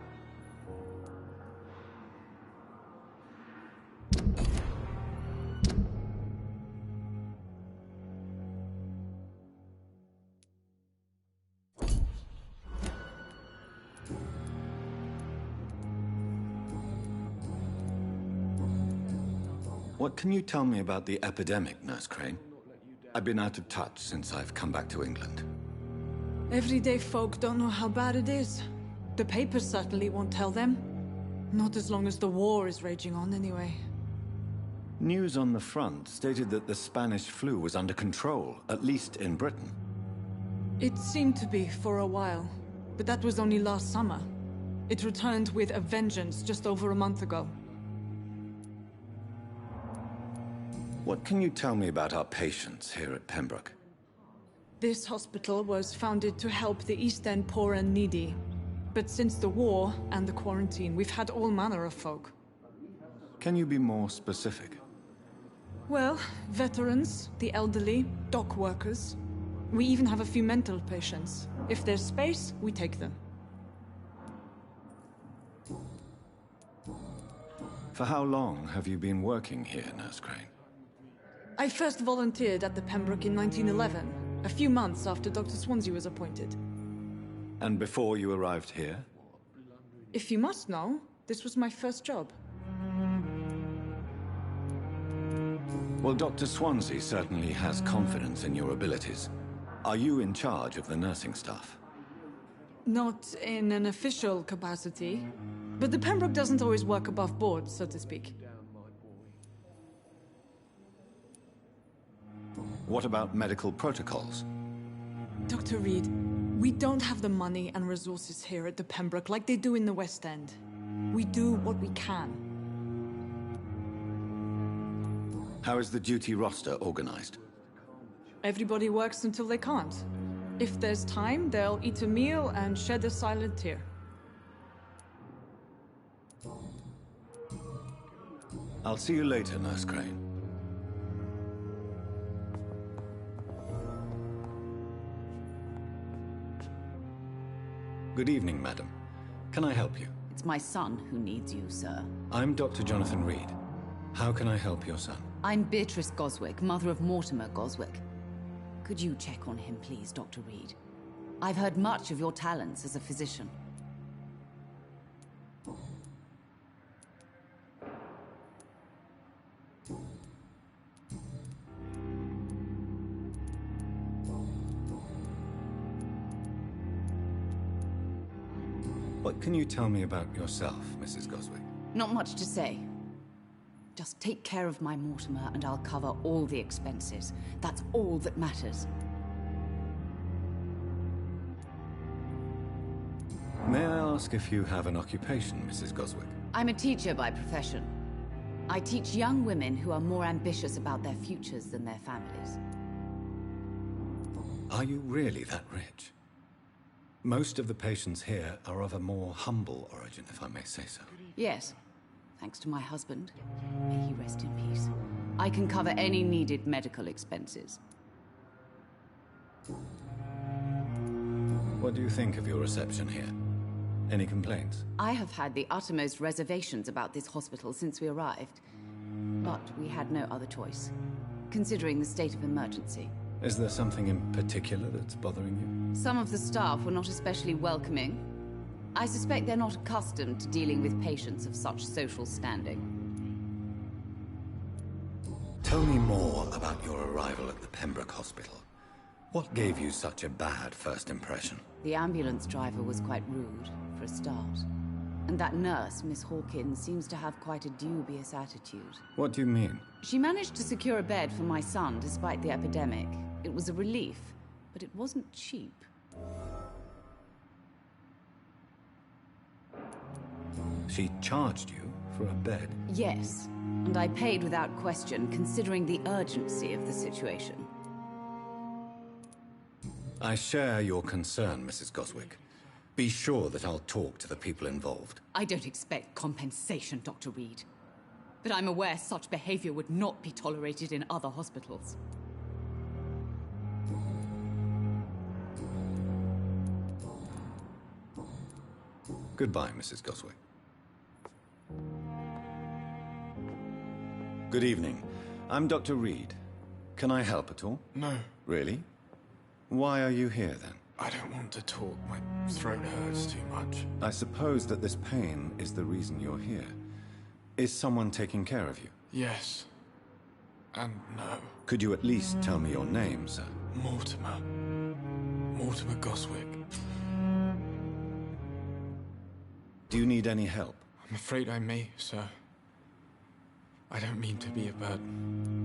What can you tell me about the epidemic, Nurse Crane? I've been out of touch since I've come back to England. Everyday folk don't know how bad it is. The papers certainly won't tell them. Not as long as the war is raging on, anyway. News on the front stated that the Spanish flu was under control, at least in Britain. It seemed to be for a while, but that was only last summer. It returned with a vengeance just over a month ago. What can you tell me about our patients here at Pembroke? This hospital was founded to help the East End poor and needy. But since the war and the quarantine, we've had all manner of folk. Can you be more specific? Well, veterans, the elderly, dock workers. We even have a few mental patients. If there's space, we take them. For how long have you been working here, Nurse Crane? I first volunteered at the Pembroke in 1911, a few months after Dr. Swansea was appointed. And before you arrived here? If you must know, this was my first job. Well, Dr. Swansea certainly has confidence in your abilities. Are you in charge of the nursing staff? Not in an official capacity, but the Pembroke doesn't always work above board, so to speak. What about medical protocols? Dr. Reed, we don't have the money and resources here at the Pembroke like they do in the West End. We do what we can. How is the duty roster organized? Everybody works until they can't. If there's time, they'll eat a meal and shed a silent tear. I'll see you later, Nurse Crane. Good evening, madam. Can I help you? It's my son who needs you, sir. I'm Dr. Jonathan Reed. How can I help your son? I'm Beatrice Goswick, mother of Mortimer Goswick. Could you check on him, please, Dr. Reed? I've heard much of your talents as a physician. What can you tell me about yourself, Mrs. Goswick? Not much to say. Just take care of my Mortimer and I'll cover all the expenses. That's all that matters. May I ask if you have an occupation, Mrs. Goswick? I'm a teacher by profession. I teach young women who are more ambitious about their futures than their families. Are you really that rich? Most of the patients here are of a more humble origin, if I may say so. Yes. Thanks to my husband. May he rest in peace. I can cover any needed medical expenses. What do you think of your reception here? Any complaints? I have had the uttermost reservations about this hospital since we arrived. But we had no other choice, considering the state of emergency. Is there something in particular that's bothering you? Some of the staff were not especially welcoming. I suspect they're not accustomed to dealing with patients of such social standing. Tell me more about your arrival at the Pembroke Hospital. What gave you such a bad first impression? The ambulance driver was quite rude, for a start. And that nurse, Miss Hawkins, seems to have quite a dubious attitude. What do you mean? She managed to secure a bed for my son despite the epidemic. It was a relief, but it wasn't cheap. She charged you for a bed? Yes, and I paid without question, considering the urgency of the situation. I share your concern, Mrs. Goswick. Be sure that I'll talk to the people involved. I don't expect compensation, Dr. Reed. But I'm aware such behavior would not be tolerated in other hospitals. Goodbye, Mrs. Goswick. Good evening. I'm Dr. Reed. Can I help at all? No. Really? Why are you here, then? I don't want to talk. My throat hurts too much. I suppose that this pain is the reason you're here. Is someone taking care of you? Yes. And no. Could you at least tell me your name, sir? Mortimer. Mortimer Goswick. Do you need any help? I'm afraid I may, sir. I don't mean to be a burden.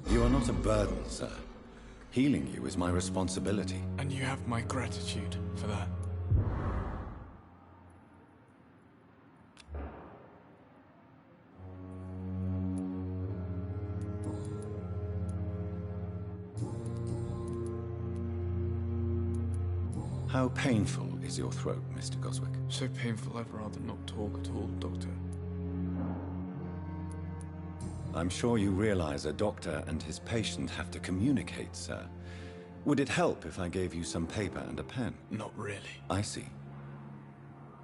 You are not a burden, sir. Healing you is my responsibility. And you have my gratitude for that. How painful is your throat, Mr. Goswick? So painful I'd rather not talk at all, Doctor. I'm sure you realize a doctor and his patient have to communicate, sir. Would it help if I gave you some paper and a pen? Not really. I see.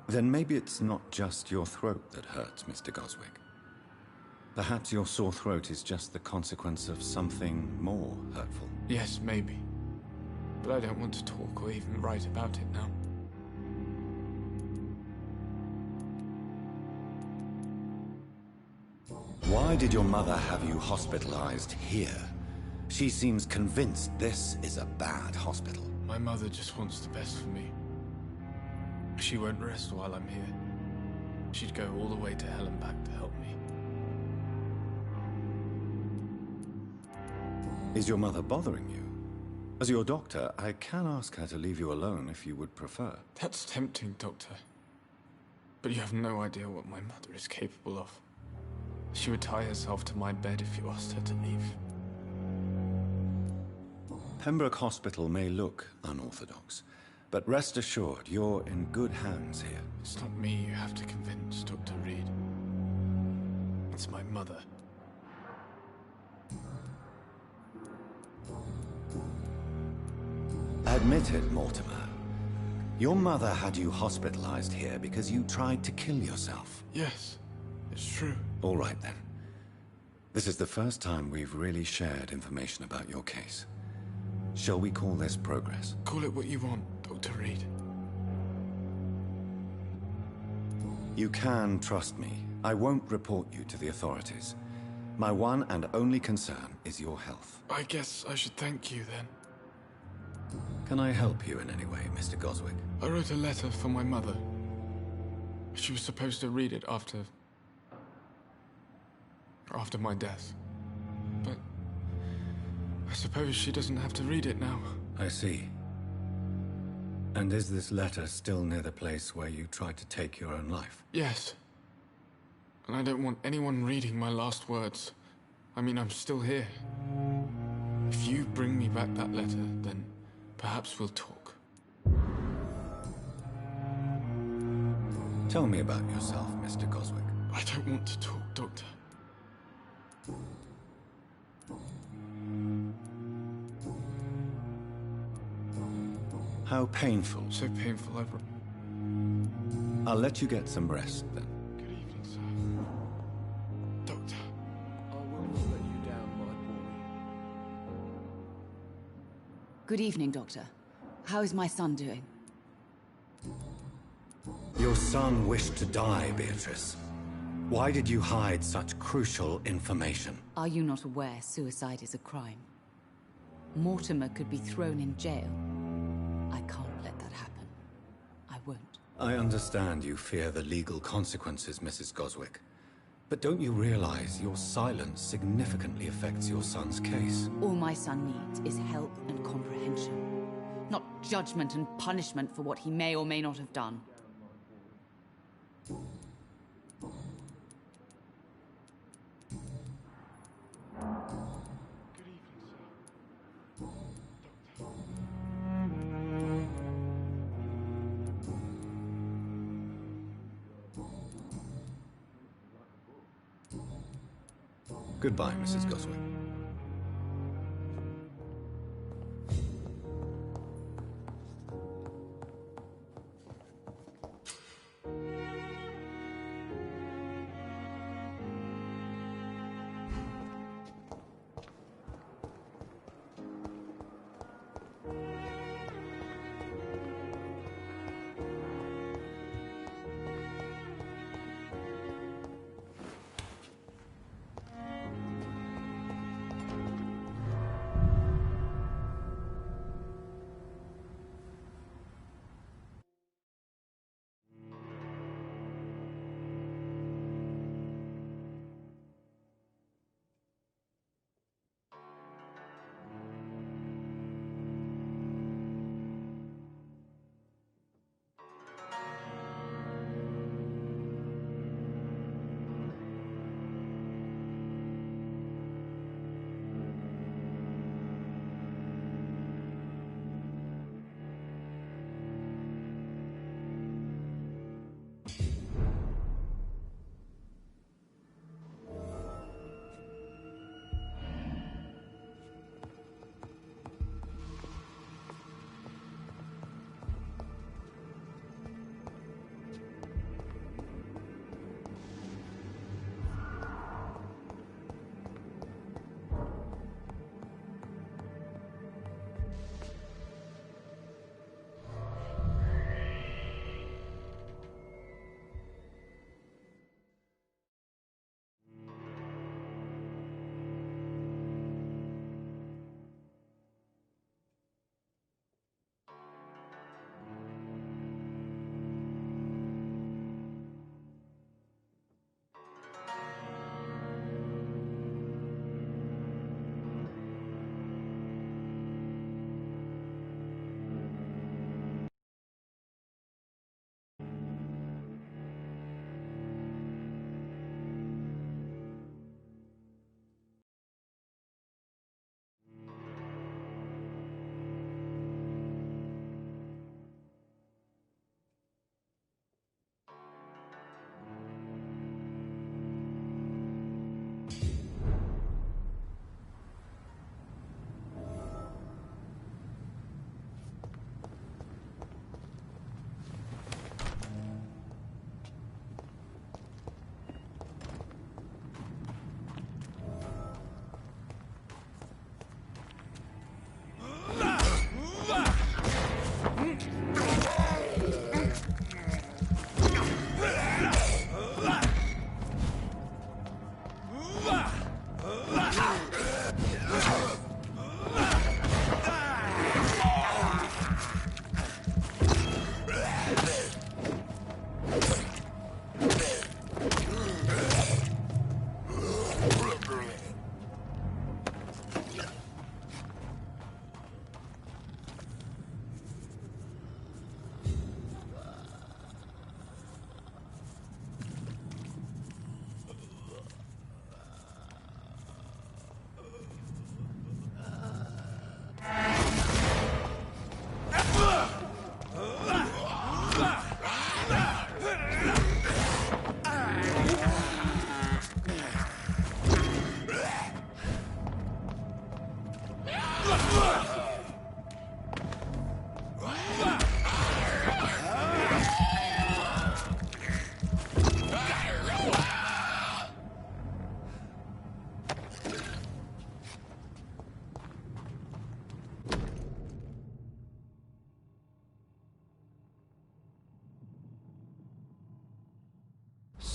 Then maybe it's not just your throat that hurts, Mr. Goswick. Perhaps your sore throat is just the consequence of something more hurtful. Yes, maybe. But I don't want to talk or even write about it now. Why did your mother have you hospitalized here? She seems convinced this is a bad hospital. My mother just wants the best for me. She won't rest while I'm here. She'd go all the way to hell and back to help me. Is your mother bothering you? As your doctor, I can ask her to leave you alone if you would prefer. That's tempting, Doctor. But you have no idea what my mother is capable of. She would tie herself to my bed if you asked her to leave. Pembroke Hospital may look unorthodox, but rest assured, you're in good hands here. It's not me you have to convince, Dr. Reed. It's my mother. Admit it, Mortimer. Your mother had you hospitalized here because you tried to kill yourself. Yes, it's true. All right, then. This is the first time we've really shared information about your case. Shall we call this progress? Call it what you want, Dr. Reed. You can trust me. I won't report you to the authorities. My one and only concern is your health. I guess I should thank you, then. Can I help you in any way, Mr. Goswick? I wrote a letter for my mother. She was supposed to read it after my death. But I suppose she doesn't have to read it now. I see. And is this letter still near the place where you tried to take your own life? Yes. And I don't want anyone reading my last words. I mean, I'm still here. If you bring me back that letter, then perhaps we'll talk. Tell me about yourself, Mr. Goswick. I don't want to talk, Doctor. How painful. So painful, I'll let you get some rest, then. Good evening, sir. Doctor. Good evening, Doctor. How is my son doing? Your son wished to die, Beatrice. Why did you hide such crucial information? Are you not aware suicide is a crime? Mortimer could be thrown in jail. I can't let that happen. I won't. I understand you fear the legal consequences, Mrs. Goswick. But don't you realize your silence significantly affects your son's case? All my son needs is help and comprehension. Not judgment and punishment for what he may or may not have done. Goodbye, Mrs. Goswick.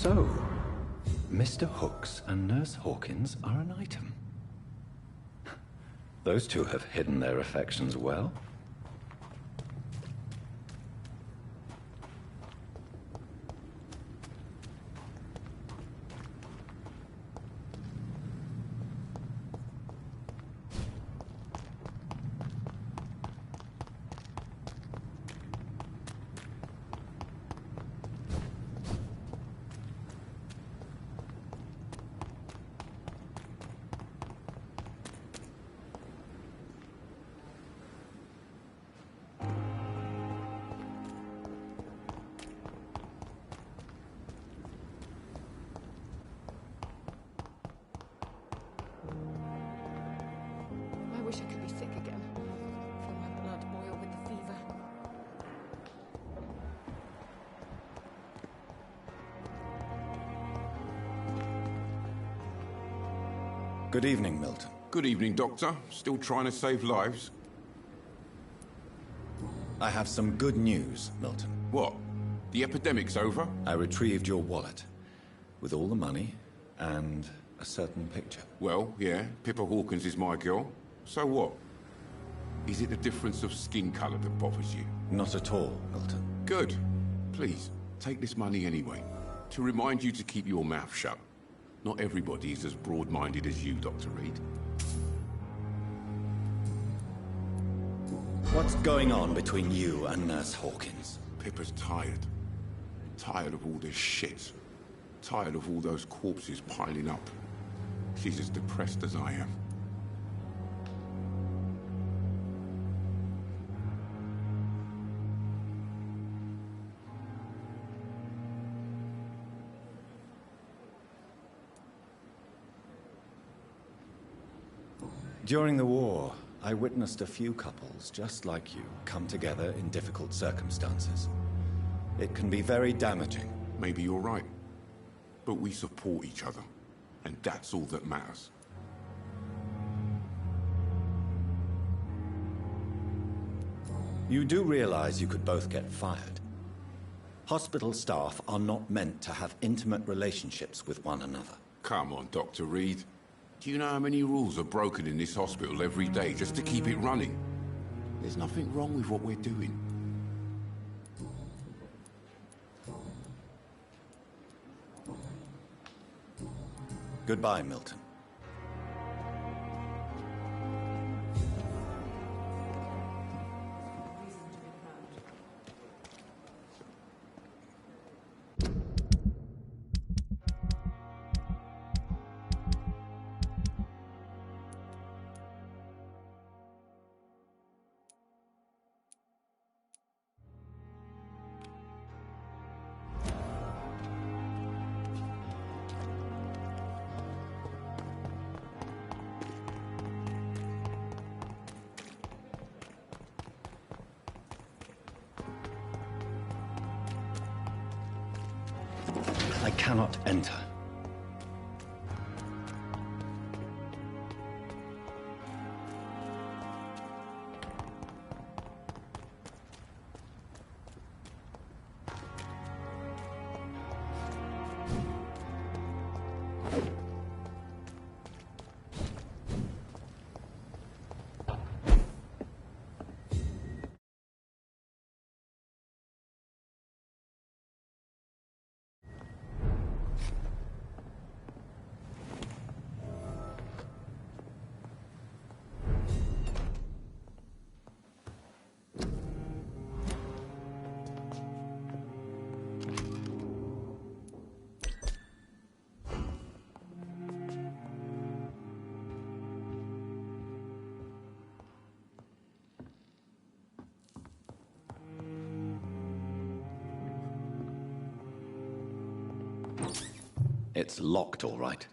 So, Mr. Hooks and Nurse Hawkins are an item. Those two have hidden their affections well. I wish I could be sick again. Feel my blood boil with the fever. Good evening, Milton. Good evening, Doctor. Still trying to save lives? I have some good news, Milton. What? The epidemic's over? I retrieved your wallet with all the money and a certain picture. Well, yeah, Pippa Hawkins is my girl. So what? Is it the difference of skin colour that bothers you? Not at all, Milton. Good. Please, take this money anyway. To remind you to keep your mouth shut. Not everybody is as broad-minded as you, Dr. Reed. What's going on between you and Nurse Hawkins? Pippa's tired. Tired of all this shit. Tired of all those corpses piling up. She's as depressed as I am. During the war, I witnessed a few couples just like you come together in difficult circumstances. It can be very damaging. Maybe you're right. But we support each other. And that's all that matters. You do realize you could both get fired. Hospital staff are not meant to have intimate relationships with one another. Come on, Dr. Reed. Do you know how many rules are broken in this hospital every day just to keep it running? There's nothing wrong with what we're doing. Goodbye, Milton. I cannot enter. It's locked, all right.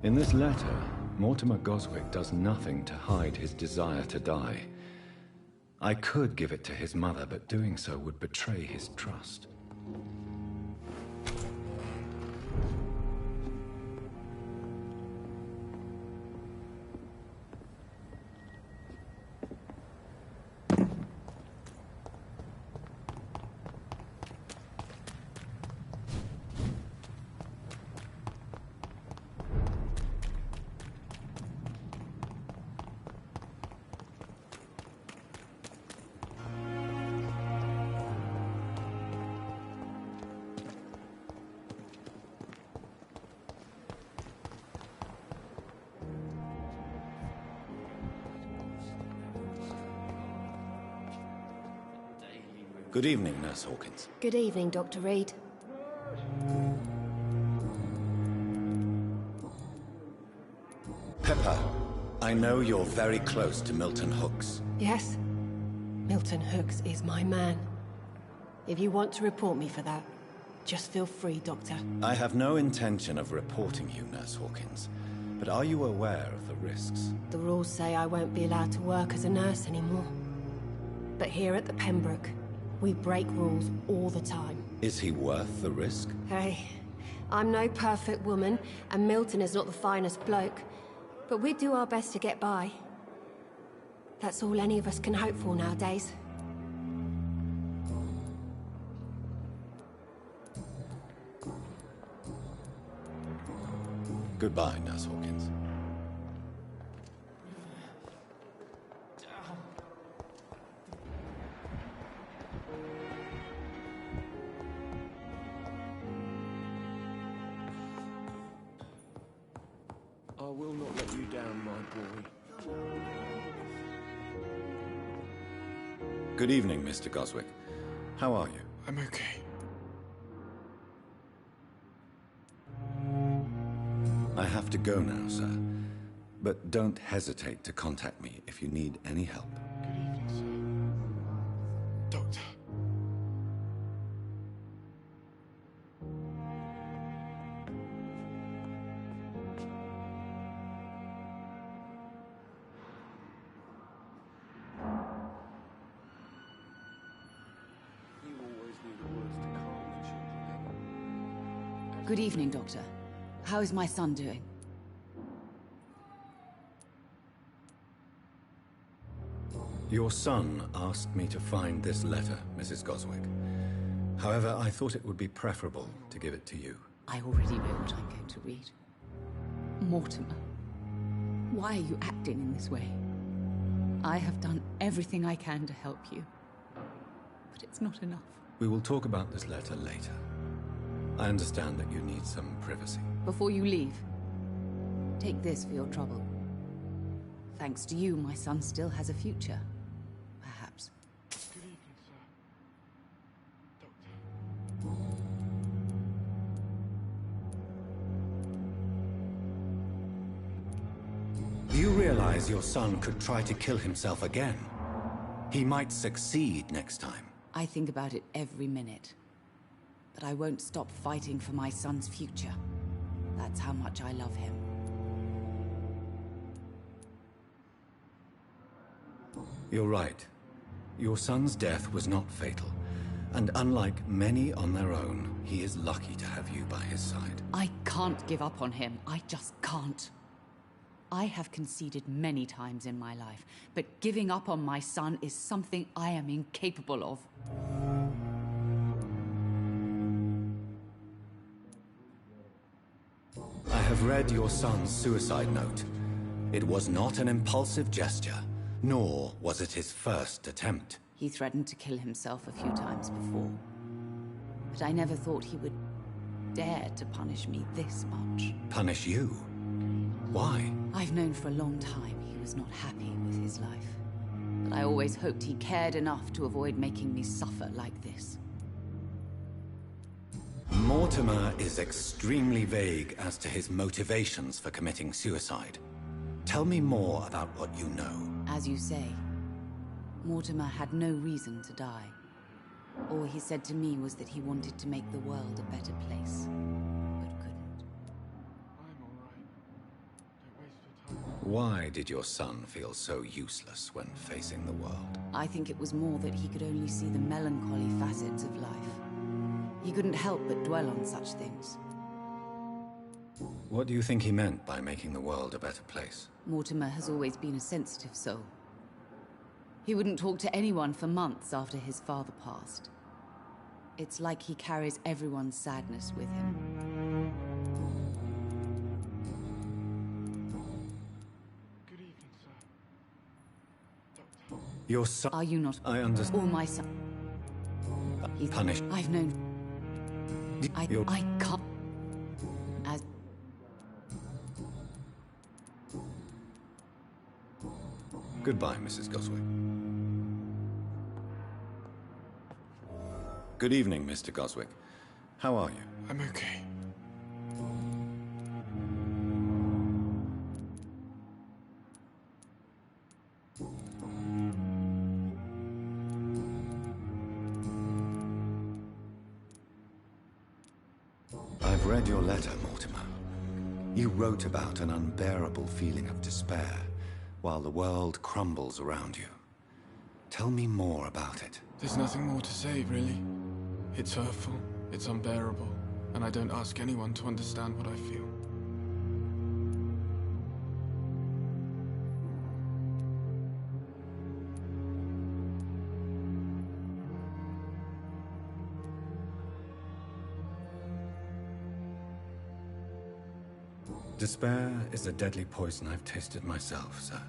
In this letter, Mortimer Goswick does nothing to hide his desire to die. I could give it to his mother, but doing so would betray his trust. Good evening, Nurse Hawkins. Good evening, Dr. Reed. Pepper, I know you're very close to Milton Hooks. Yes? Milton Hooks is my man. If you want to report me for that, just feel free, Doctor. I have no intention of reporting you, Nurse Hawkins. But are you aware of the risks? The rules say I won't be allowed to work as a nurse anymore. But here at the Pembroke, we break rules all the time. Is he worth the risk? Hey, I'm no perfect woman, and Milton is not the finest bloke. But we do our best to get by. That's all any of us can hope for nowadays. Goodbye, Nurse Hawkins. I will not let you down, my boy. Good evening, Mr. Goswick. How are you? I'm okay. I have to go now, sir. But don't hesitate to contact me if you need any help. Good evening, sir. Doctor. You always knew the words to calm the children. Good evening, Doctor. How is my son doing? Your son asked me to find this letter, Mrs. Goswick. However, I thought it would be preferable to give it to you. I already know what I'm going to read. Mortimer, why are you acting in this way? I have done everything I can to help you. But it's not enough. We will talk about this letter later. I understand that you need some privacy. Before you leave, take this for your trouble. Thanks to you, my son still has a future. Perhaps. Good evening, sir. Doctor. Do you realize your son could try to kill himself again? He might succeed next time. I think about it every minute. But I won't stop fighting for my son's future. That's how much I love him. You're right. Your son's death was not fatal. And unlike many on their own, he is lucky to have you by his side. I can't give up on him. I just can't. I have conceded many times in my life, but giving up on my son is something I am incapable of. I have read your son's suicide note. It was not an impulsive gesture, nor was it his first attempt. He threatened to kill himself a few times before. But I never thought he would dare to punish me this much. Punish you? Why? I've known for a long time he was not happy with his life. But I always hoped he cared enough to avoid making me suffer like this. Mortimer is extremely vague as to his motivations for committing suicide. Tell me more about what you know. As you say, Mortimer had no reason to die. All he said to me was that he wanted to make the world a better place, but couldn't. I'm all right. Why did your son feel so useless when facing the world? I think it was more that he could only see the melancholy facets of life. He couldn't help but dwell on such things. What do you think he meant by making the world a better place? Mortimer has always been a sensitive soul. He wouldn't talk to anyone for months after his father passed. It's like he carries everyone's sadness with him. Good evening, sir. Your son... Are you not? I understand. Or my son? He's punished. I've known... I can't... As... Goodbye, Mrs. Goswick. Good evening, Mr. Goswick. How are you? I'm okay. I've read your letter, Mortimer. You wrote about an unbearable feeling of despair while the world crumbles around you. Tell me more about it. There's nothing more to say, really. It's hurtful, it's unbearable, and I don't ask anyone to understand what I feel. Despair is a deadly poison I've tasted myself, sir.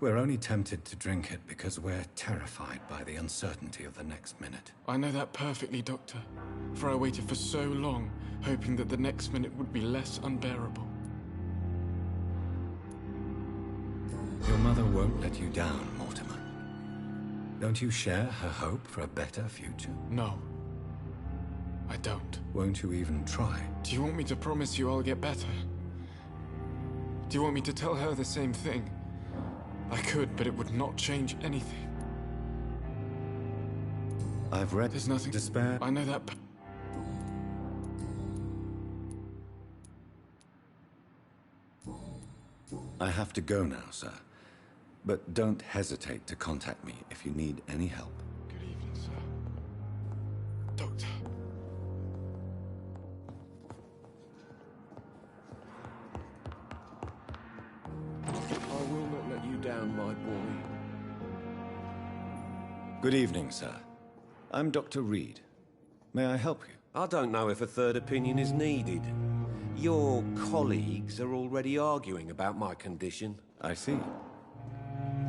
We're only tempted to drink it because we're terrified by the uncertainty of the next minute. I know that perfectly, Doctor. For I waited for so long, hoping that the next minute would be less unbearable. Your mother won't let you down, Mortimer. Don't you share her hope for a better future? No. I don't. Won't you even try? Do you want me to promise you I'll get better? Do you want me to tell her the same thing? I could, but it would not change anything. I've read... There's nothing... Despair... I know that... I have to go now, sir. But don't hesitate to contact me if you need any help. Good evening, sir. Doctor. I will not let you down, my boy. Good evening, sir. I'm Dr. Reed. May I help you? I don't know if a third opinion is needed. Your colleagues are already arguing about my condition. I see.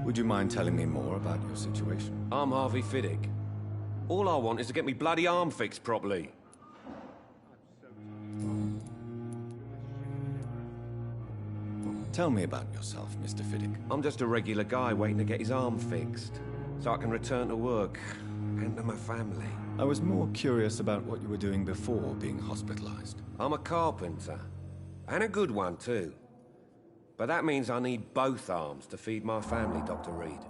Would you mind telling me more about your situation? I'm Harvey Fiddick. All I want is to get me bloody arm fixed properly. Tell me about yourself, Mr. Fiddick. I'm just a regular guy waiting to get his arm fixed, so I can return to work and to my family. I was more curious about what you were doing before being hospitalized. I'm a carpenter, and a good one too. But that means I need both arms to feed my family, Dr. Reed.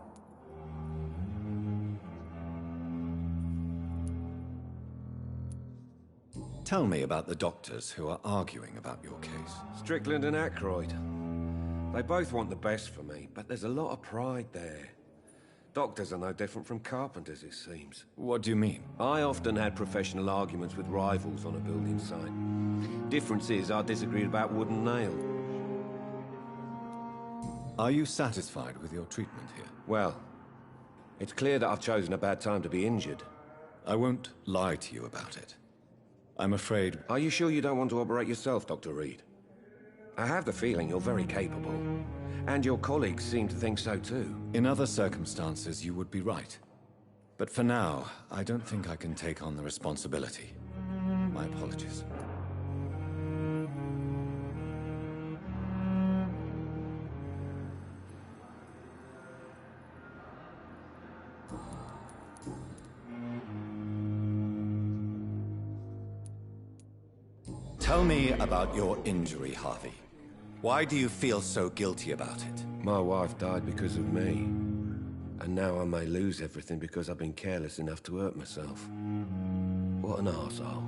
Tell me about the doctors who are arguing about your case. Strickland and Aykroyd. They both want the best for me, but there's a lot of pride there. Doctors are no different from carpenters, it seems. What do you mean? I often had professional arguments with rivals on a building site. Difference is, I disagreed about wood and nail. Are you satisfied with your treatment here? Well, it's clear that I've chosen a bad time to be injured. I won't lie to you about it. I'm afraid... Are you sure you don't want to operate yourself, Dr. Reed? I have the feeling you're very capable. And your colleagues seem to think so too. In other circumstances, you would be right. But for now, I don't think I can take on the responsibility. My apologies. Tell me about your injury, Harvey. Why do you feel so guilty about it? My wife died because of me. And now I may lose everything because I've been careless enough to hurt myself. What an arsehole.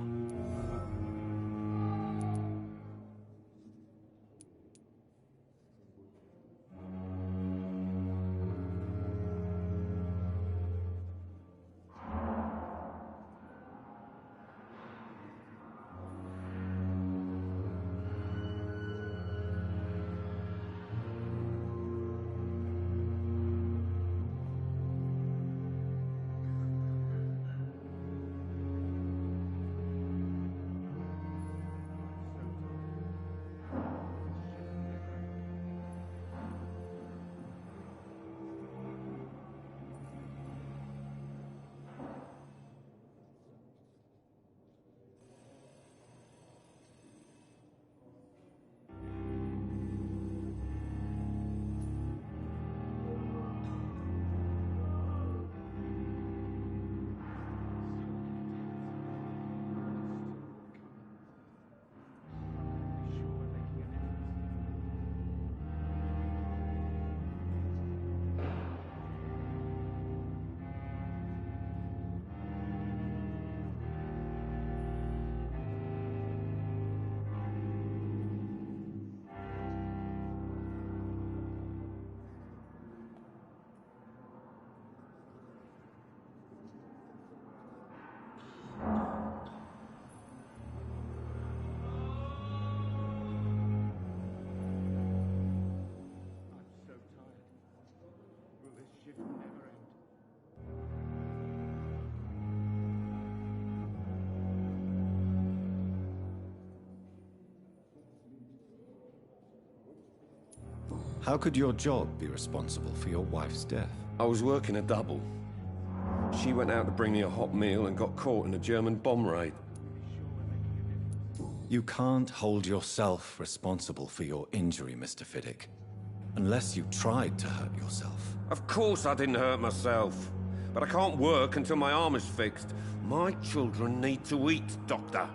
How could your job be responsible for your wife's death? I was working a double. She went out to bring me a hot meal and got caught in a German bomb raid. You can't hold yourself responsible for your injury, Mr. Fiddick. Unless you tried to hurt yourself. Of course I didn't hurt myself. But I can't work until my arm is fixed. My children need to eat, Doctor.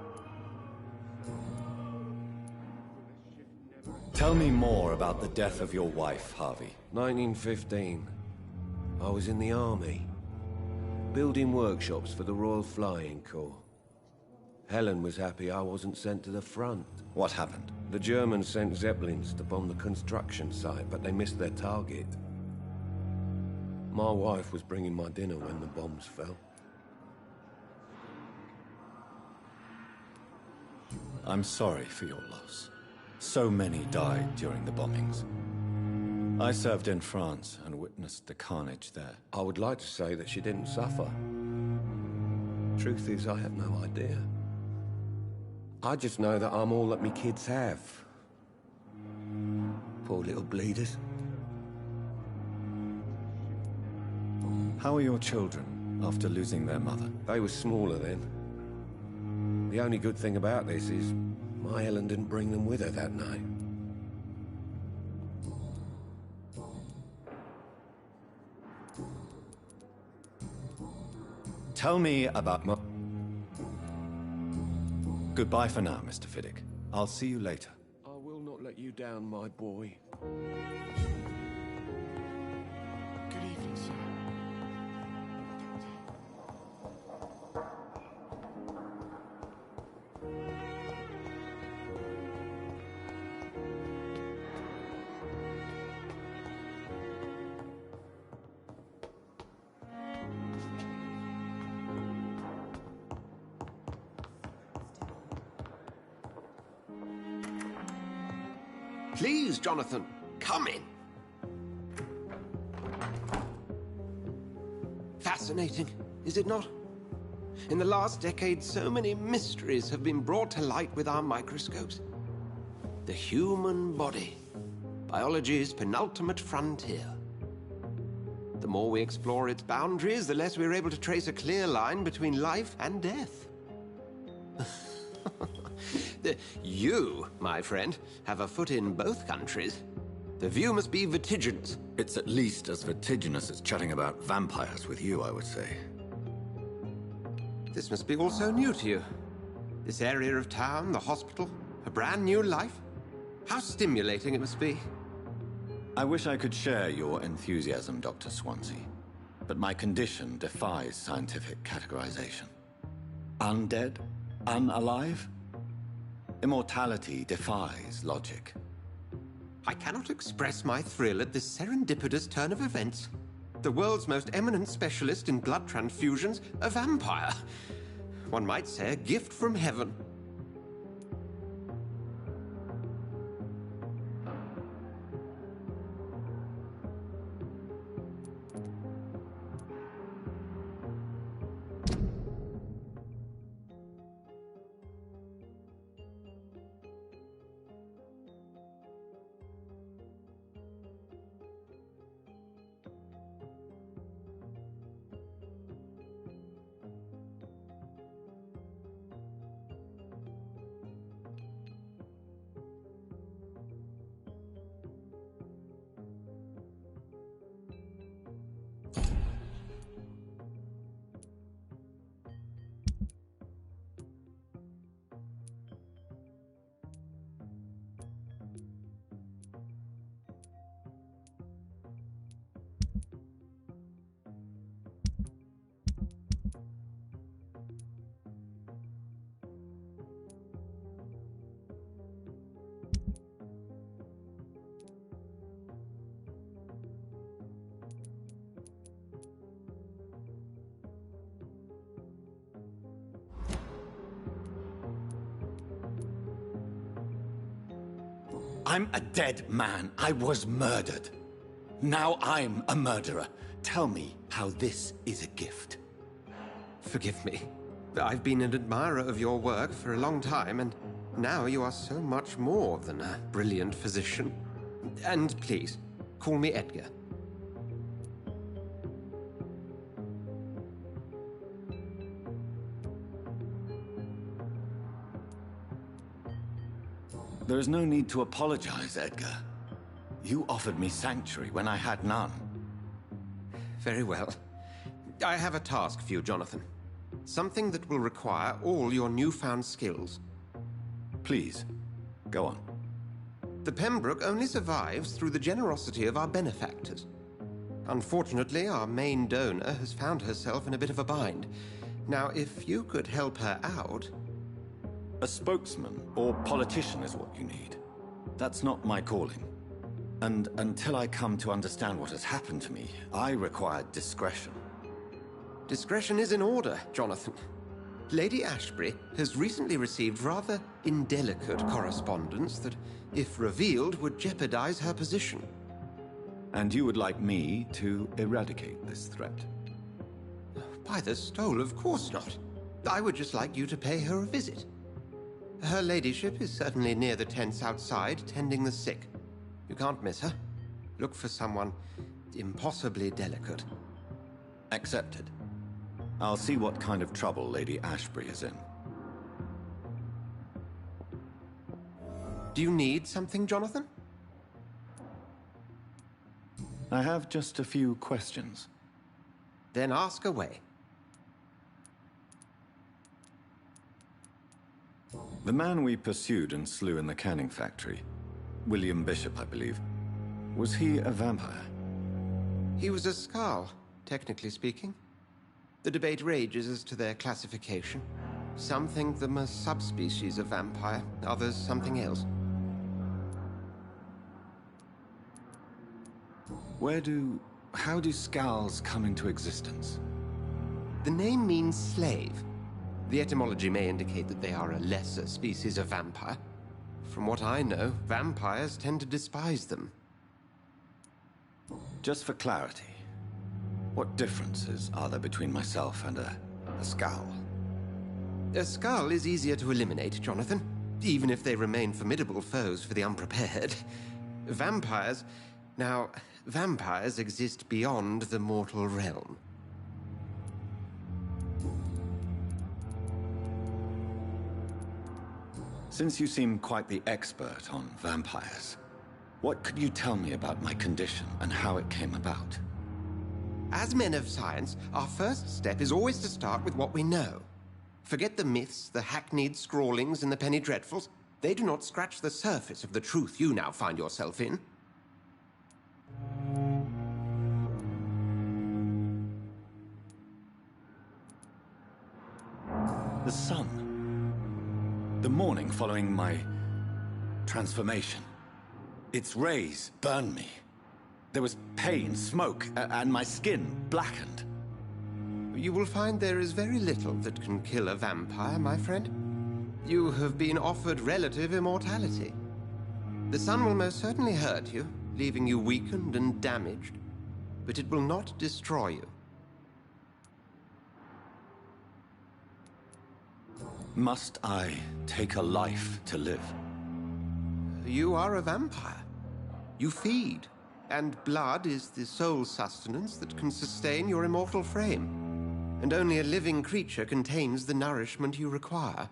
Tell me more about the death of your wife, Harvey. 1915. I was in the army. Building workshops for the Royal Flying Corps. Helen was happy I wasn't sent to the front. What happened? The Germans sent Zeppelins to bomb the construction site, but they missed their target. My wife was bringing my dinner when the bombs fell. I'm sorry for your loss. So many died during the bombings. I served in France and witnessed the carnage there. I would like to say that she didn't suffer. Truth is, I have no idea. I just know that I'm all that me kids have. Poor little bleeders. How are your children after losing their mother? They were smaller then. The only good thing about this is my Helen didn't bring them with her that night. Tell me about my... Goodbye for now, Mr. Fiddick. I'll see you later. I will not let you down, my boy. Good evening, sir. Please, Jonathan, come in. Fascinating, is it not? In the last decade, so many mysteries have been brought to light with our microscopes. The human body, biology's penultimate frontier. The more we explore its boundaries, the less we're able to trace a clear line between life and death. You, my friend, have a foot in both countries. The view must be vertiginous. It's at least as vertiginous as chatting about vampires with you, I would say. This must be all so new to you. This area of town, the hospital, a brand new life. How stimulating it must be. I wish I could share your enthusiasm, Dr. Swansea. But my condition defies scientific categorization. Undead? Unalive? Immortality defies logic. I cannot express my thrill at this serendipitous turn of events. The world's most eminent specialist in blood transfusions, a vampire. One might say a gift from heaven. I'm a dead man. I was murdered. Now I'm a murderer. Tell me how this is a gift. Forgive me. I've been an admirer of your work for a long time, and now you are so much more than a brilliant physician. And please, call me Edgar. There is no need to apologize, Edgar. You offered me sanctuary when I had none. Very well. I have a task for you, Jonathan. Something that will require all your newfound skills. Please, go on. The Pembroke only survives through the generosity of our benefactors. Unfortunately, our main donor has found herself in a bit of a bind. Now, if you could help her out... A spokesman or politician is what you need. That's not my calling. And until I come to understand what has happened to me, I require discretion. Discretion is in order, Jonathan. Lady Ashbury has recently received rather indelicate correspondence that, if revealed, would jeopardize her position. And you would like me to eradicate this threat? By the stole, of course not. I would just like you to pay her a visit. Her ladyship is certainly near the tents outside, tending the sick. You can't miss her. Look for someone impossibly delicate. Accepted. I'll see what kind of trouble Lady Ashbury is in. Do you need something, Jonathan? I have just a few questions. Then ask away. The man we pursued and slew in the canning factory, William Bishop, I believe, was he a vampire? He was a Skald, technically speaking. The debate rages as to their classification. Some think them a subspecies of vampire, others something else. How do Skalds come into existence? The name means slave. The etymology may indicate that they are a lesser species of vampire. From what I know, vampires tend to despise them. Just for clarity, what differences are there between myself and a Skald? A Skald is easier to eliminate, Jonathan, even if they remain formidable foes for the unprepared. Vampires... Now, vampires exist beyond the mortal realm. Since you seem quite the expert on vampires, what could you tell me about my condition and how it came about? As men of science, our first step is always to start with what we know. Forget the myths, the hackneyed scrawlings, and the penny dreadfuls. They do not scratch the surface of the truth you now find yourself in. The sun. The morning following my transformation. Its rays burned me. There was pain, smoke, and my skin blackened. You will find there is very little that can kill a vampire, my friend. You have been offered relative immortality. The sun will most certainly hurt you, leaving you weakened and damaged, but it will not destroy you. Must I take a life to live? You are a vampire. You feed, and blood is the sole sustenance that can sustain your immortal frame. And only a living creature contains the nourishment you require.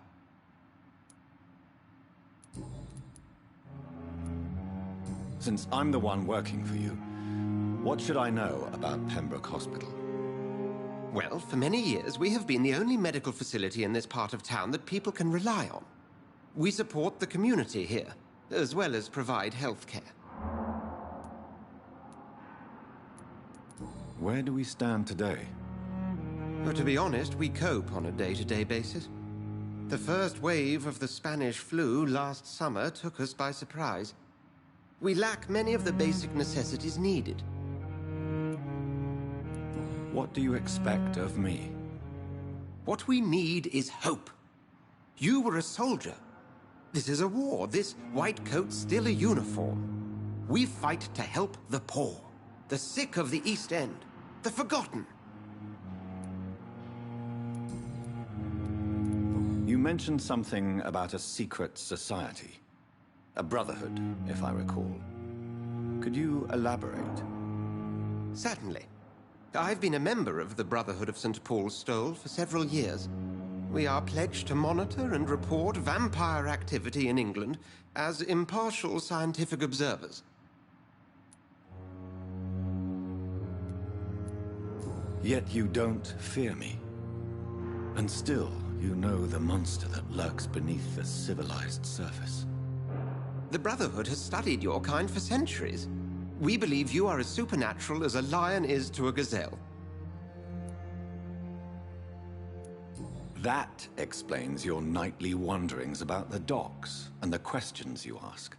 Since I'm the one working for you, what should I know about Pembroke Hospital? Well, for many years, we have been the only medical facility in this part of town that people can rely on. We support the community here, as well as provide health care. Where do we stand today? But to be honest, we cope on a day-to-day basis. The first wave of the Spanish flu last summer took us by surprise. We lack many of the basic necessities needed. What do you expect of me? What we need is hope. You were a soldier. This is a war. This white coat's still a uniform. We fight to help the poor, the sick of the East End, the forgotten. You mentioned something about a secret society. A brotherhood, if I recall. Could you elaborate? Certainly. I've been a member of the Brotherhood of St. Paul's Stole for several years. We are pledged to monitor and report vampire activity in England as impartial scientific observers. Yet you don't fear me. And still, you know the monster that lurks beneath the civilized surface. The Brotherhood has studied your kind for centuries. We believe you are as supernatural as a lion is to a gazelle. That explains your nightly wanderings about the docks and the questions you ask.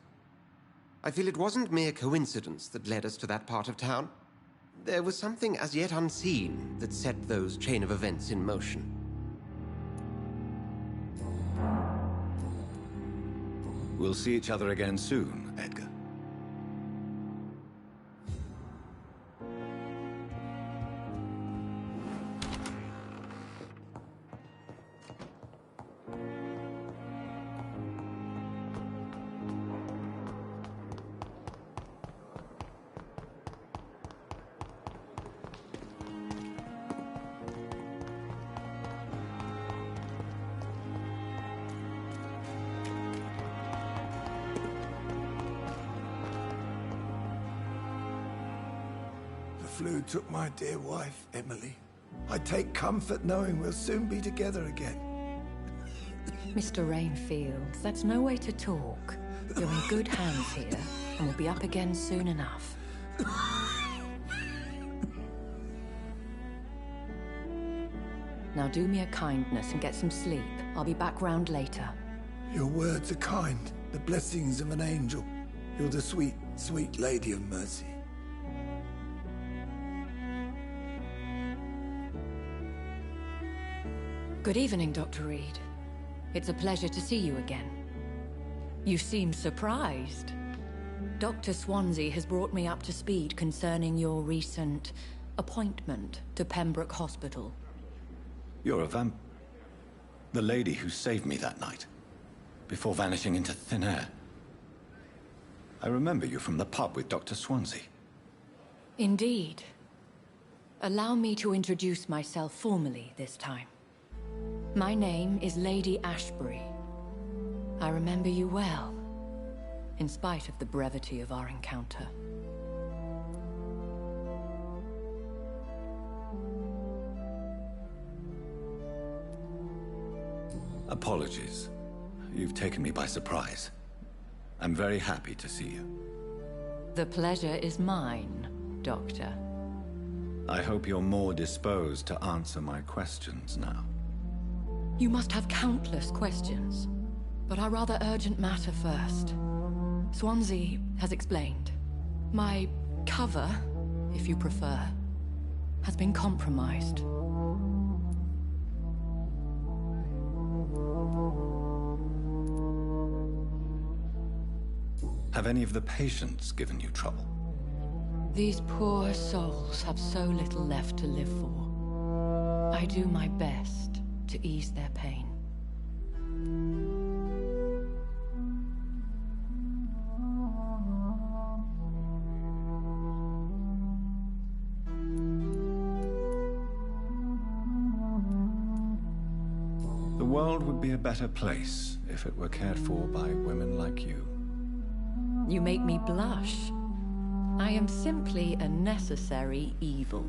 I feel it wasn't mere coincidence that led us to that part of town. There was something as yet unseen that set those chain of events in motion. We'll see each other again soon, Edgar. The flu took my dear wife, Emily. I take comfort knowing we'll soon be together again. Mr. Rainfield, that's no way to talk. You're in good hands here, and we'll be up again soon enough. Now do me a kindness and get some sleep. I'll be back round later. Your words are kind, the blessings of an angel. You're the sweet, sweet Lady of Mercy. Good evening, Dr. Reed. It's a pleasure to see you again. You seem surprised. Dr. Swansea has brought me up to speed concerning your recent appointment to Pembroke Hospital. You're a the lady who saved me that night, before vanishing into thin air. I remember you from the pub with Dr. Swansea. Indeed. Allow me to introduce myself formally this time. My name is Lady Ashbury. I remember you well, in spite of the brevity of our encounter. Apologies. You've taken me by surprise. I'm very happy to see you. The pleasure is mine, Doctor. I hope you're more disposed to answer my questions now. You must have countless questions, but our rather urgent matter first. Swansea has explained. My cover, if you prefer, has been compromised. Have any of the patients given you trouble? These poor souls have so little left to live for. I do my best to ease their pain. The world would be a better place if it were cared for by women like you. You make me blush. I am simply a necessary evil.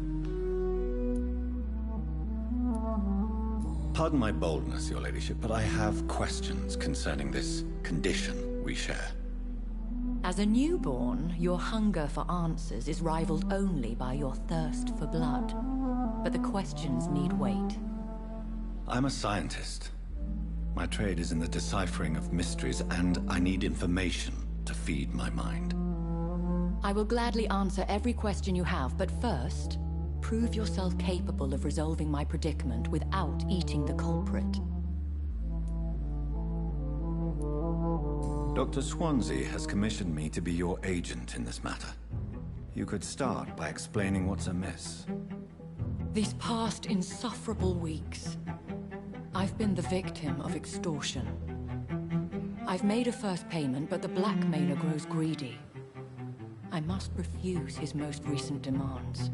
Pardon my boldness, Your Ladyship, but I have questions concerning this condition we share. As a newborn, your hunger for answers is rivaled only by your thirst for blood. But the questions need wait. I'm a scientist. My trade is in the deciphering of mysteries, and I need information to feed my mind. I will gladly answer every question you have, but first, prove yourself capable of resolving my predicament without eating the culprit. Dr. Swansea has commissioned me to be your agent in this matter. You could start by explaining what's amiss. These past insufferable weeks, I've been the victim of extortion. I've made a first payment, but the blackmailer grows greedy. I must refuse his most recent demands.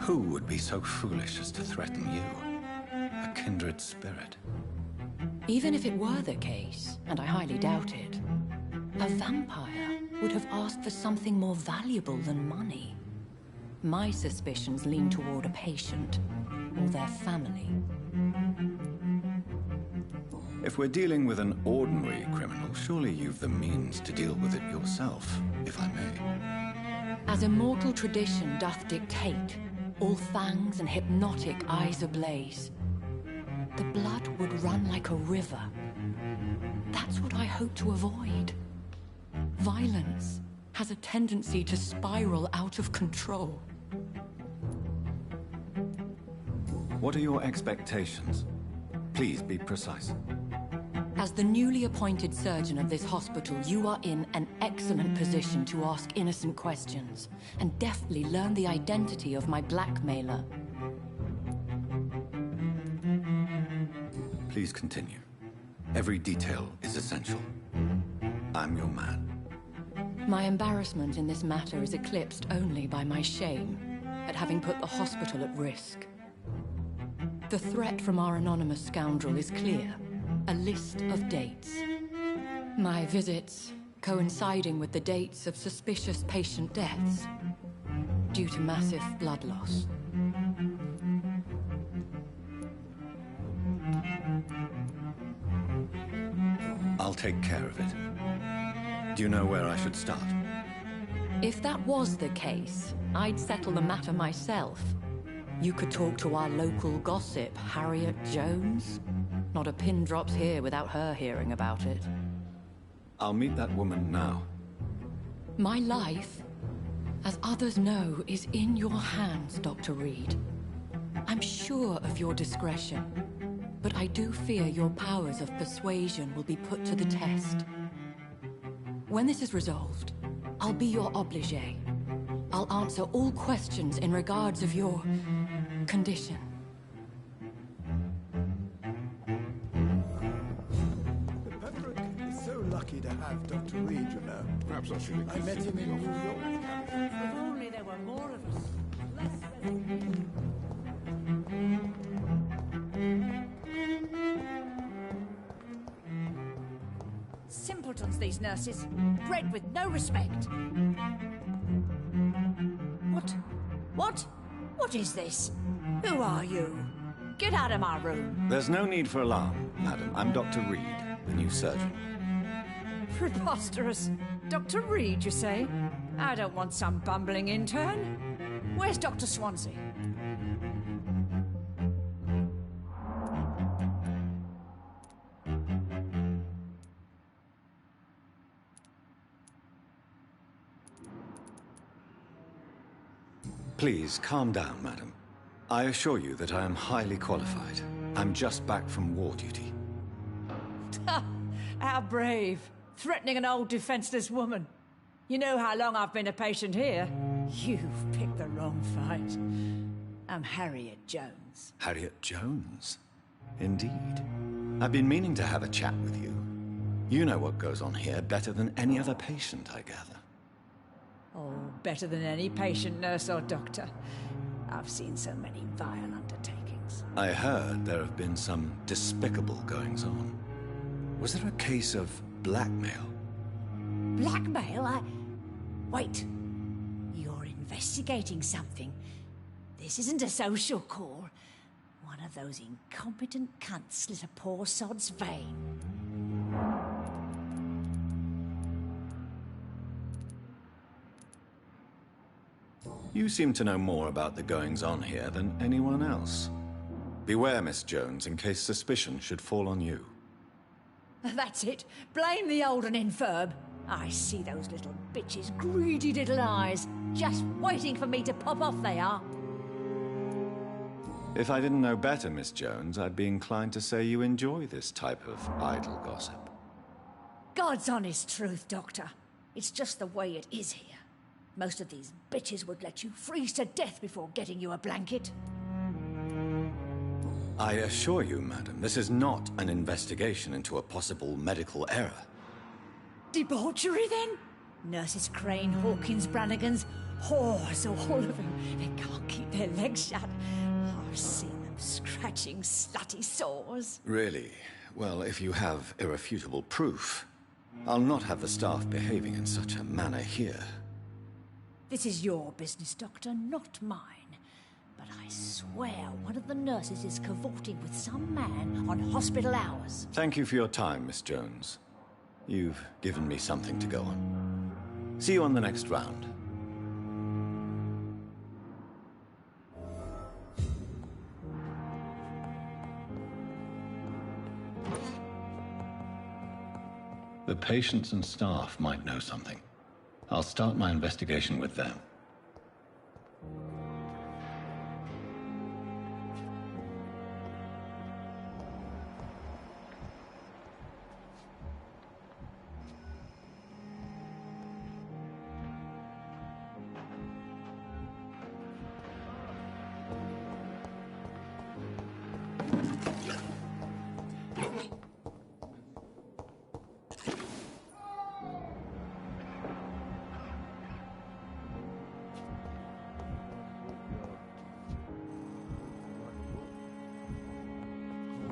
Who would be so foolish as to threaten you? A kindred spirit. Even if it were the case, and I highly doubt it, a vampire would have asked for something more valuable than money. My suspicions lean toward a patient, or their family. If we're dealing with an ordinary criminal, surely you've the means to deal with it yourself, if I may. As immortal tradition doth dictate, all fangs and hypnotic eyes ablaze, the blood would run like a river. That's what I hope to avoid. Violence has a tendency to spiral out of control. What are your expectations? Please be precise. As the newly appointed surgeon of this hospital, you are in an excellent position to ask innocent questions and deftly learn the identity of my blackmailer. Please continue. Every detail is essential. I'm your man. My embarrassment in this matter is eclipsed only by my shame at having put the hospital at risk. The threat from our anonymous scoundrel is clear. A list of dates. My visits coinciding with the dates of suspicious patient deaths due to massive blood loss. I'll take care of it. Do you know where I should start? If that was the case, I'd settle the matter myself. You could talk to our local gossip, Harriet Jones. Not a pin drops here without her hearing about it. I'll meet that woman now. My life, as others know, is in your hands, Dr. Reed. I'm sure of your discretion, but I do fear your powers of persuasion will be put to the test. When this is resolved, I'll be your obligé. I'll answer all questions in regards of your condition. Lucky to have Dr. Reed, you know. Perhaps I should have I met him in New York. If only there were more of us. Less simpletons, these nurses. Bred with no respect. What is this? Who are you? Get out of my room. There's no need for alarm, madam. I'm Dr. Reed, the new surgeon. Preposterous. Dr. Reed, you say? I don't want some bumbling intern. Where's Dr. Swansea? Please, calm down, madam. I assure you that I am highly qualified. I'm just back from war duty. How brave. Threatening an old defenseless woman. You know how long I've been a patient here. You've picked the wrong fight. I'm Harriet Jones. Harriet Jones? Indeed. I've been meaning to have a chat with you. You know what goes on here better than any other patient, I gather. Oh, better than any patient, nurse or doctor. I've seen so many vile undertakings. I heard there have been some despicable goings-on. Was there a case of blackmail? Blackmail? Wait. You're investigating something. This isn't a social call. One of those incompetent cunts slit a poor sod's vein. You seem to know more about the goings-on here than anyone else. Beware, Miss Jones, in case suspicion should fall on you. That's it. Blame the old and infirm. I see those little bitches' greedy little eyes. Just waiting for me to pop off they are. If I didn't know better, Miss Jones, I'd be inclined to say you enjoy this type of idle gossip. God's honest truth, Doctor. It's just the way it is here. Most of these bitches would let you freeze to death before getting you a blanket. I assure you, madam, this is not an investigation into a possible medical error. Debauchery, then? Nurses Crane, Hawkins, Brannigans, whores, all of them. They can't keep their legs shut. I've seen them scratching slutty sores. Really? Well, if you have irrefutable proof, I'll not have the staff behaving in such a manner here. This is your business, Doctor, not mine. But I swear one of the nurses is cavorting with some man on hospital hours. Thank you for your time, Miss Jones. You've given me something to go on. See you on the next round. The patients and staff might know something. I'll start my investigation with them.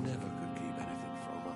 Never could keep anything from her.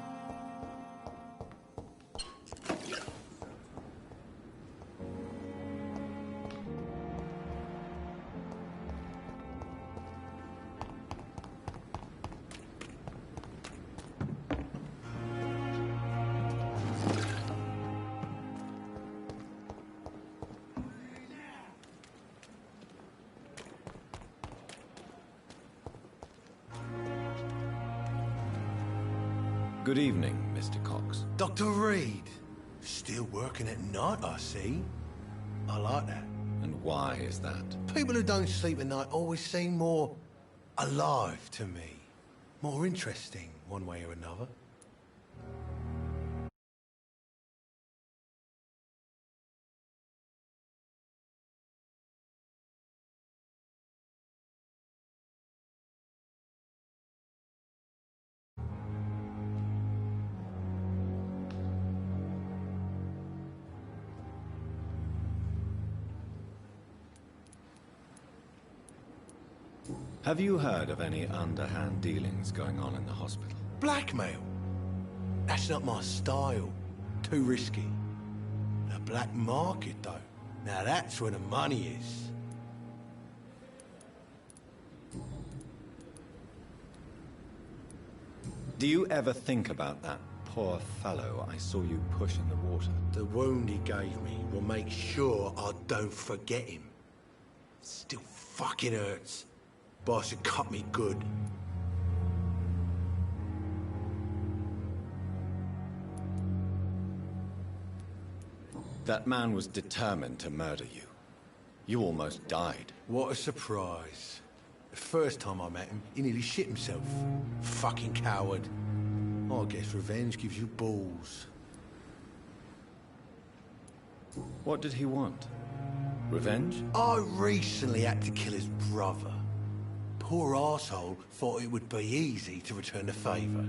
Good evening, Mr. Cox. Dr. Reed. Still working at night, I see. I like that. And why is that? People who don't sleep at night always seem more alive to me. More interesting, one way or another. Have you heard of any underhand dealings going on in the hospital? Blackmail? That's not my style. Too risky. The black market, though. Now that's where the money is. Do you ever think about that poor fellow I saw you push in the water? The wound he gave me will make sure I don't forget him. Still fucking hurts. Boss had cut me good. That man was determined to murder you. You almost died. What a surprise. The first time I met him, he nearly shit himself. Fucking coward. I guess revenge gives you balls. What did he want? Revenge? I recently had to kill his brother. Poor arsehole thought it would be easy to return the favor.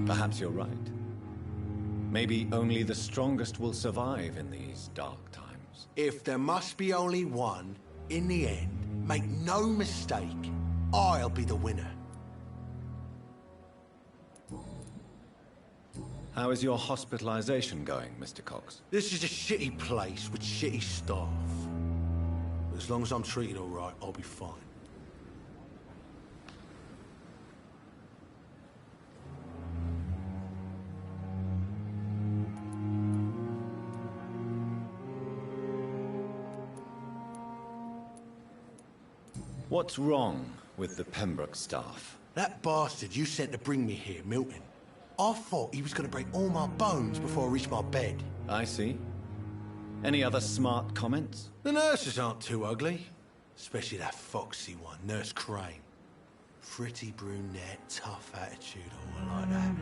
Perhaps you're right. Maybe only the strongest will survive in these dark times. If there must be only one, in the end, make no mistake, I'll be the winner. How is your hospitalization going, Mr. Cox? This is a shitty place with shitty staff. But as long as I'm treated all right, I'll be fine. What's wrong with the Pembroke staff? That bastard you sent to bring me here, Milton. I thought he was going to break all my bones before I reached my bed. I see. Any other smart comments? The nurses aren't too ugly. Especially that foxy one, Nurse Crane. Pretty brunette, tough attitude, all like that.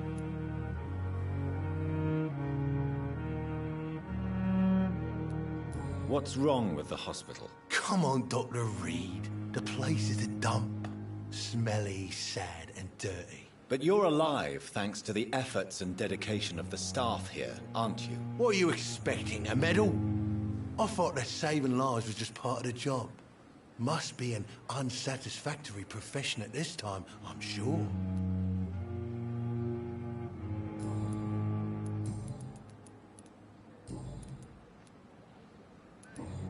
What's wrong with the hospital? Come on, Dr. Reed. The place is a dump. Smelly, sad, and dirty. But you're alive thanks to the efforts and dedication of the staff here, aren't you? What are you expecting, a medal? I thought that saving lives was just part of the job. Must be an unsatisfactory profession at this time, I'm sure.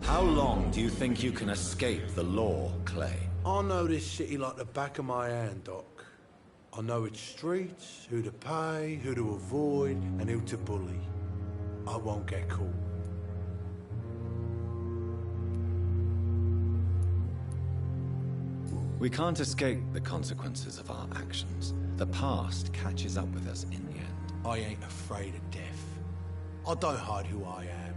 How long do you think you can escape the law, Clay? I know this city like the back of my hand, Doc. I know its streets, who to pay, who to avoid, and who to bully. I won't get caught. We can't escape the consequences of our actions. The past catches up with us in the end. I ain't afraid of death. I don't hide who I am.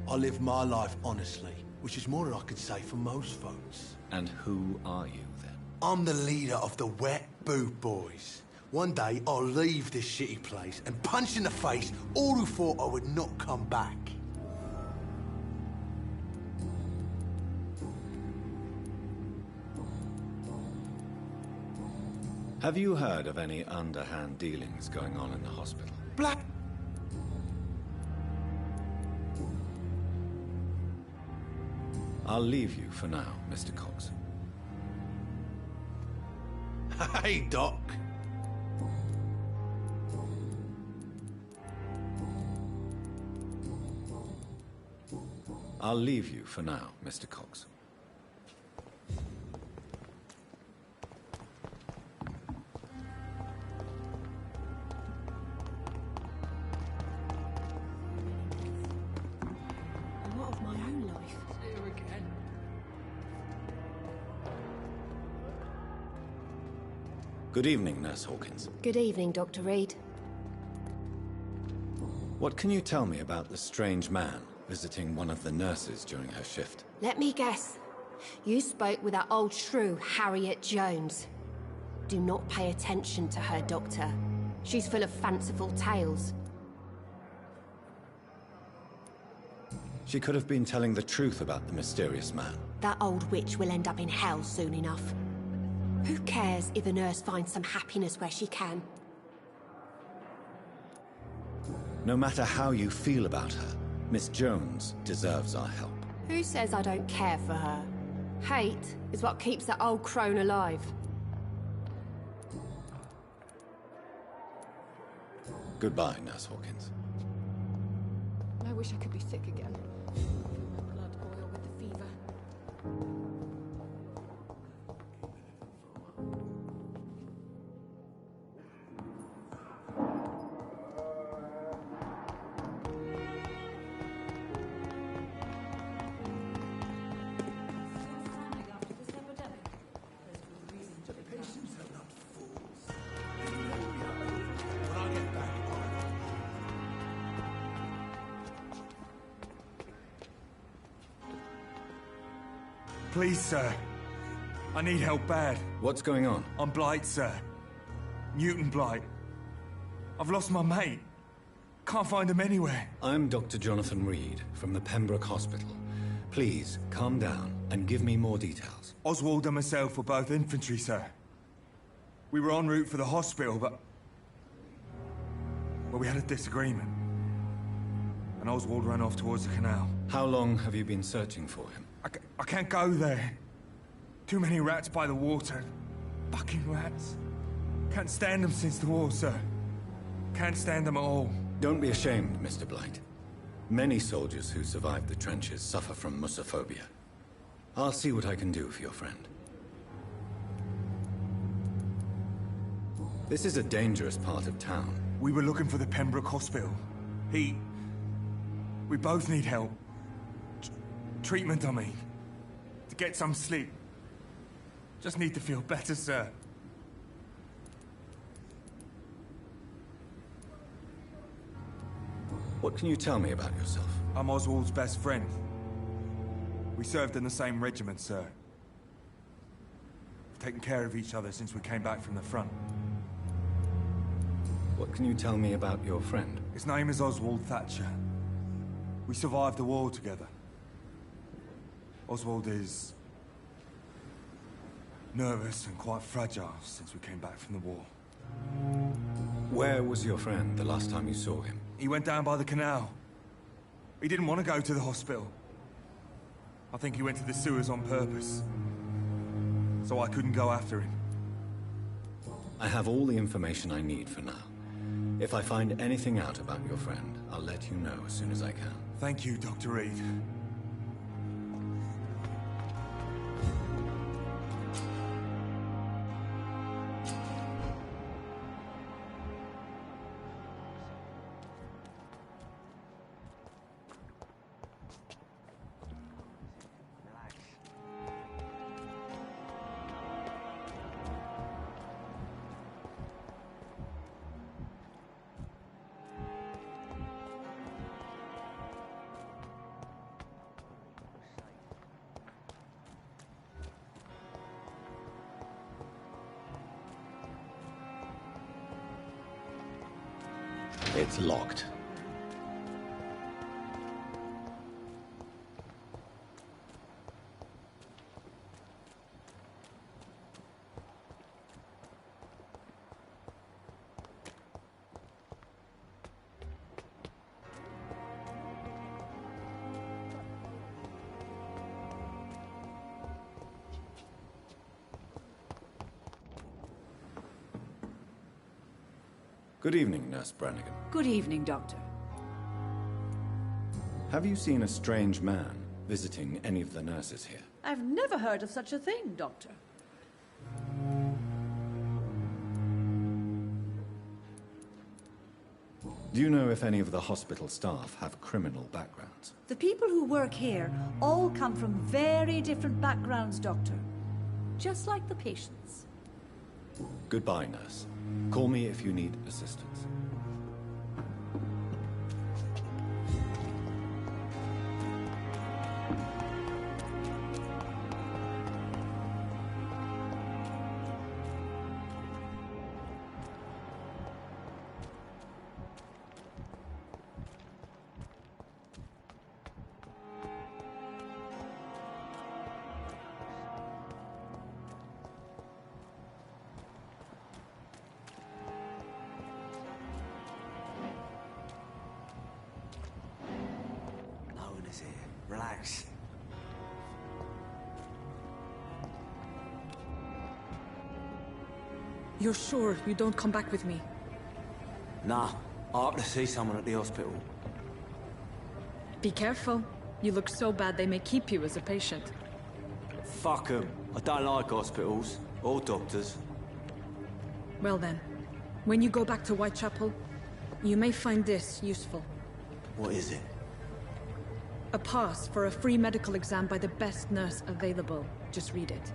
I live my life honestly, which is more than I could say for most folks. And who are you, then? I'm the leader of the Wet Boot Boys. One day, I'll leave this shitty place and punch in the face all who thought I would not come back. Have you heard of any underhand dealings going on in the hospital? Black... I'll leave you for now, Mr. Cox. Hey, Doc. I'll leave you for now, Mr. Cox. What of my own life? Here again. Good evening, Nurse Hawkins. Good evening, Dr. Reed. What can you tell me about the strange man visiting one of the nurses during her shift? Let me guess. You spoke with that old shrew, Harriet Jones. Do not pay attention to her, Doctor. She's full of fanciful tales. She could have been telling the truth about the mysterious man. That old witch will end up in hell soon enough. Who cares if a nurse finds some happiness where she can? No matter how you feel about her, Miss Jones deserves our help. Who says I don't care for her? Hate is what keeps that old crone alive. Goodbye, Nurse Hawkins. I wish I could be sick again. I feel my blood boil with the fever. Please, sir. I need help bad. What's going on? I'm Blight, sir. Newton Blight. I've lost my mate. Can't find him anywhere. I'm Dr. Jonathan Reed from the Pembroke Hospital. Please, calm down and give me more details. Oswald and myself were both infantry, sir. We were en route for the hospital, but we had a disagreement. And Oswald ran off towards the canal. How long have you been searching for him? I can't go there. Too many rats by the water. Fucking rats. Can't stand them since the war, sir. Can't stand them at all. Don't be ashamed, Mr. Blight. Many soldiers who survived the trenches suffer from musophobia. I'll see what I can do for your friend. This is a dangerous part of town. We were looking for the Pembroke Hospital. We both need help. Treatment, I mean. To get some sleep. Just need to feel better, sir. What can you tell me about yourself? I'm Oswald's best friend. We served in the same regiment, sir. taken care of each other since we came back from the front. What can you tell me about your friend? His name is Oswald Thatcher. We survived the war together. Oswald is nervous and quite fragile since we came back from the war. Where was your friend the last time you saw him? He went down by the canal. He didn't want to go to the hospital. I think he went to the sewers on purpose. So I couldn't go after him. I have all the information I need for now. If I find anything out about your friend, I'll let you know as soon as I can. Thank you, Dr. Reed. It's locked. Good evening, Nurse Brannigan. Good evening, Doctor. Have you seen a strange man visiting any of the nurses here? I've never heard of such a thing, Doctor. Do you know if any of the hospital staff have criminal backgrounds? The people who work here all come from very different backgrounds, Doctor. Just like the patients. Goodbye, nurse. Call me if you need assistance. Relax. You're sure you don't come back with me? Nah, I have to see someone at the hospital. Be careful. You look so bad they may keep you as a patient. Fuck 'em. I don't like hospitals. Or doctors. Well then, when you go back to Whitechapel, you may find this useful. What is it? A pass for a free medical exam by the best nurse available. Just read it.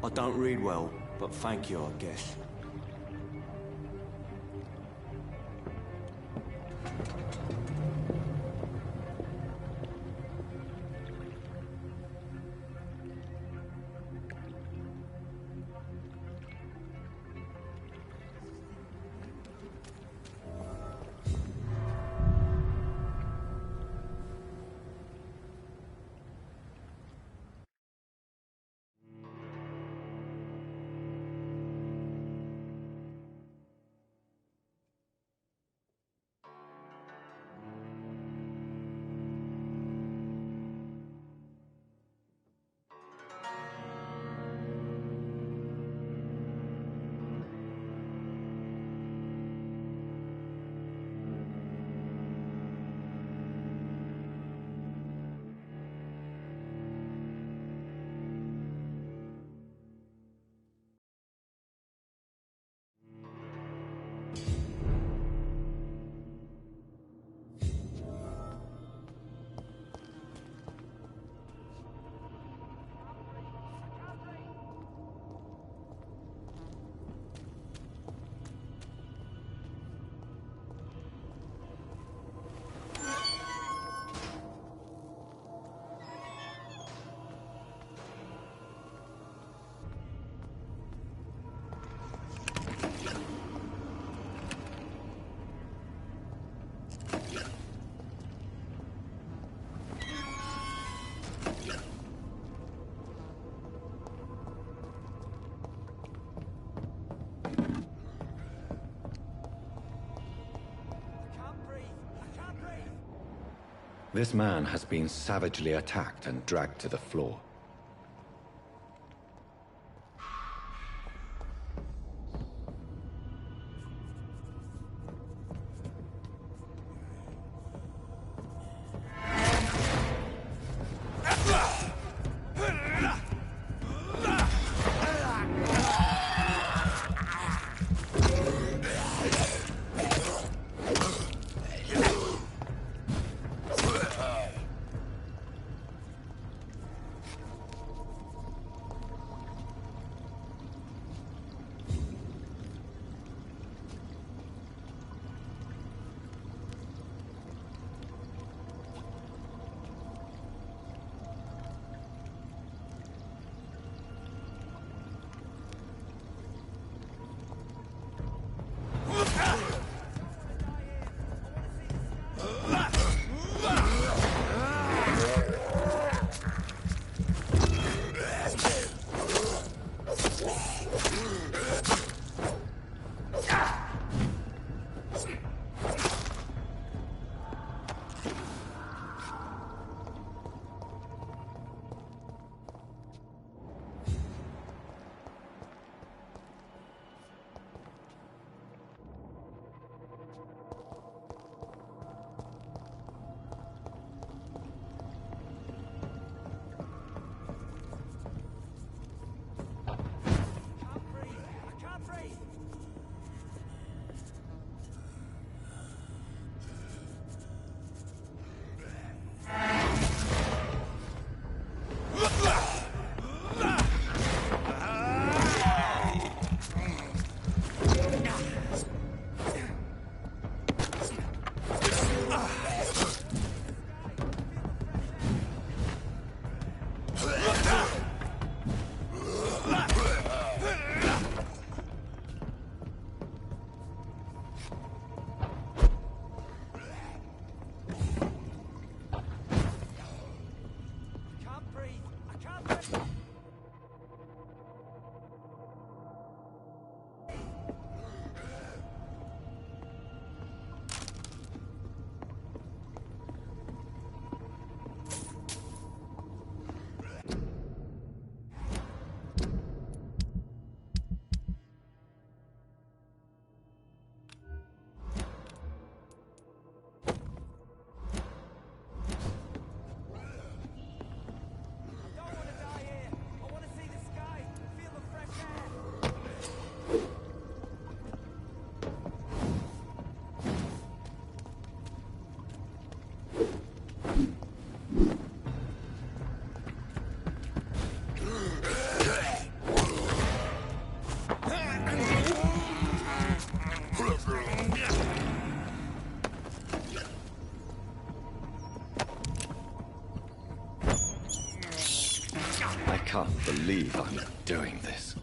I don't read well, but thank you, I guess. This man has been savagely attacked and dragged to the floor. I can't believe I'm doing this.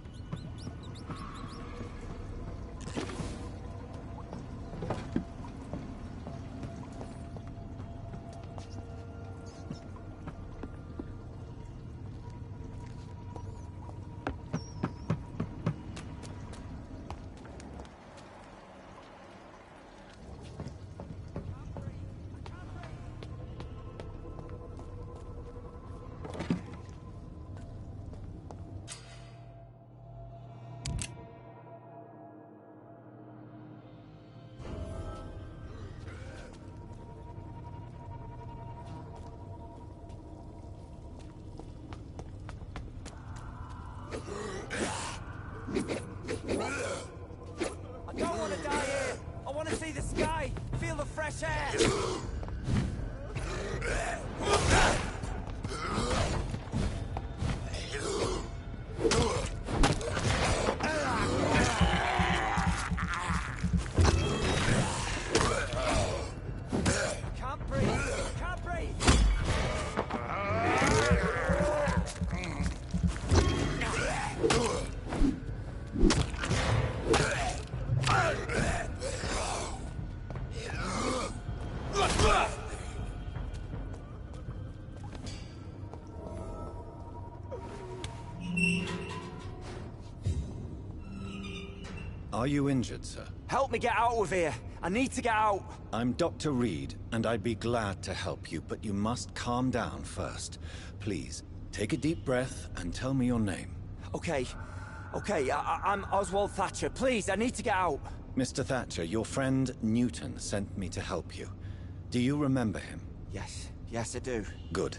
I don't want to die here. I want to see the sky, feel the fresh air. Can't breathe. Can't breathe. Are you injured, sir? Help me get out of here. I need to get out. I'm Dr. Reed, and I'd be glad to help you, but you must calm down first. Please, take a deep breath and tell me your name. Okay. I'm Oswald Thatcher. Please, I need to get out. Mr. Thatcher, your friend Newton sent me to help you. Do you remember him? Yes, I do. Good.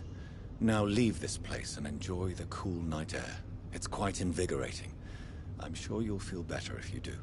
Now leave this place and enjoy the cool night air. It's quite invigorating. I'm sure you'll feel better if you do.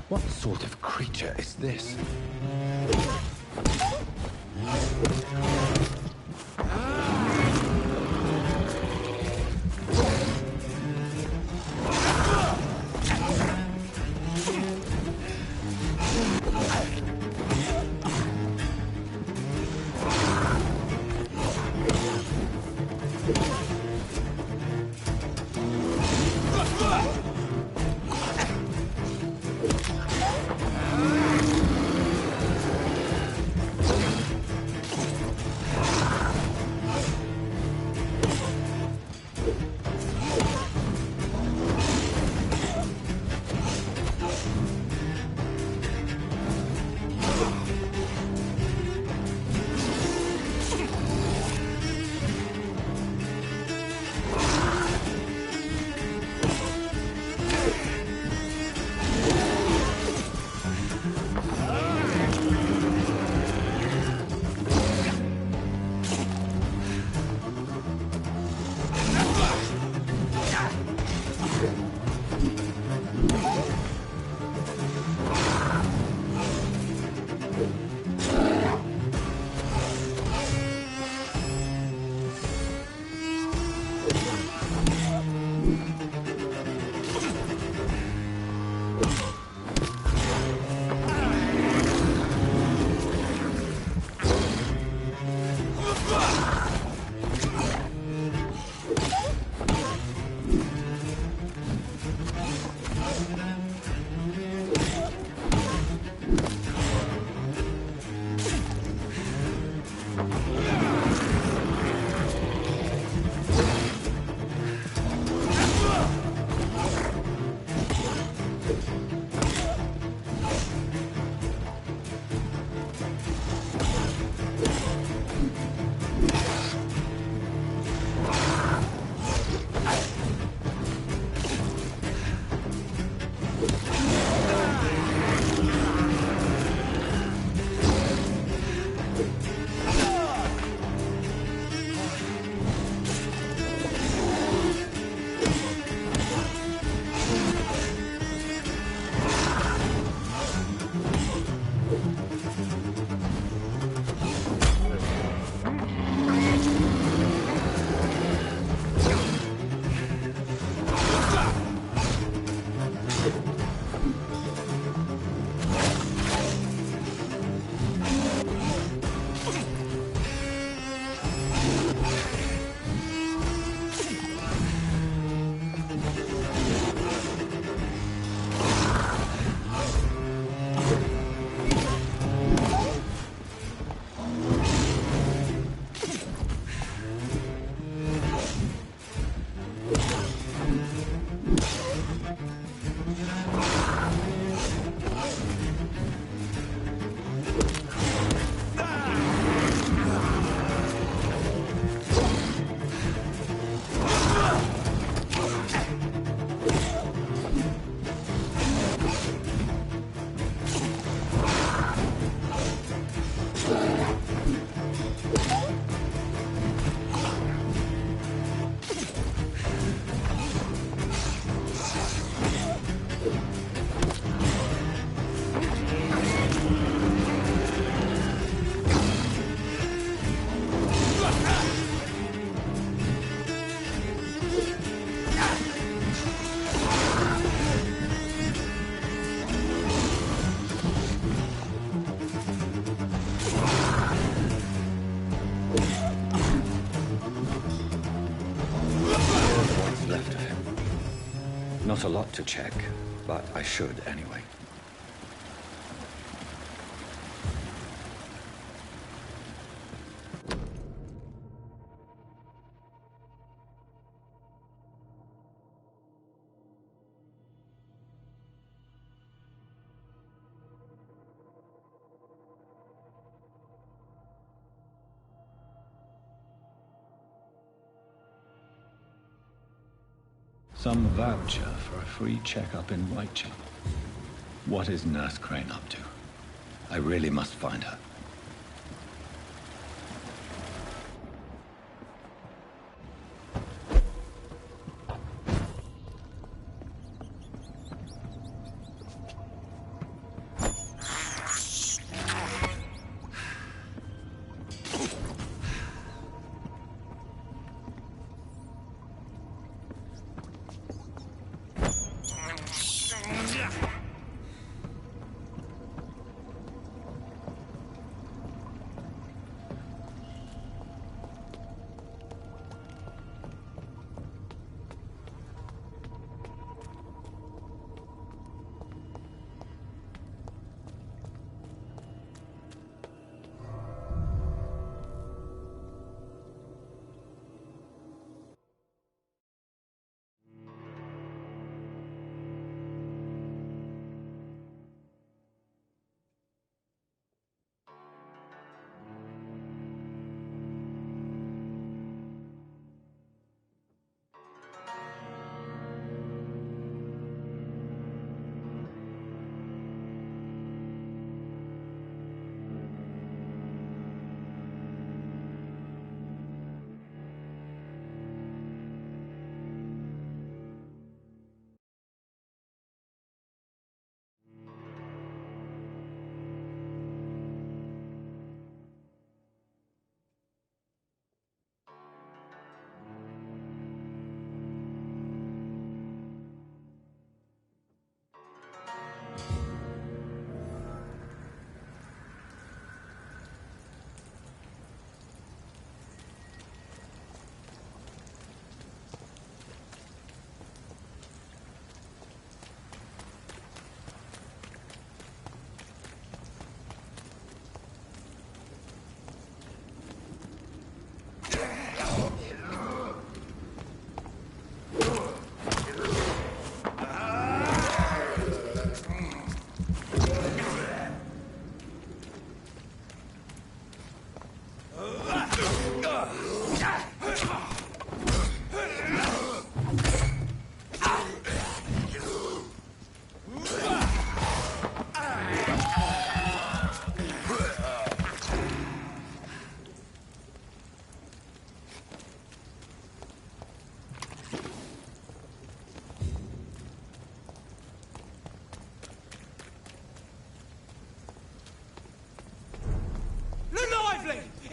What sort of creature is this? Not a lot to check, but I should anyway. Some voucher for a free checkup in Whitechapel. What is Nurse Crane up to? I really must find her.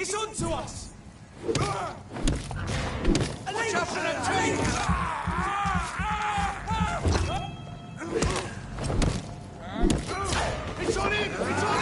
It's on to us! Watch out for that tree! It's on him! It's on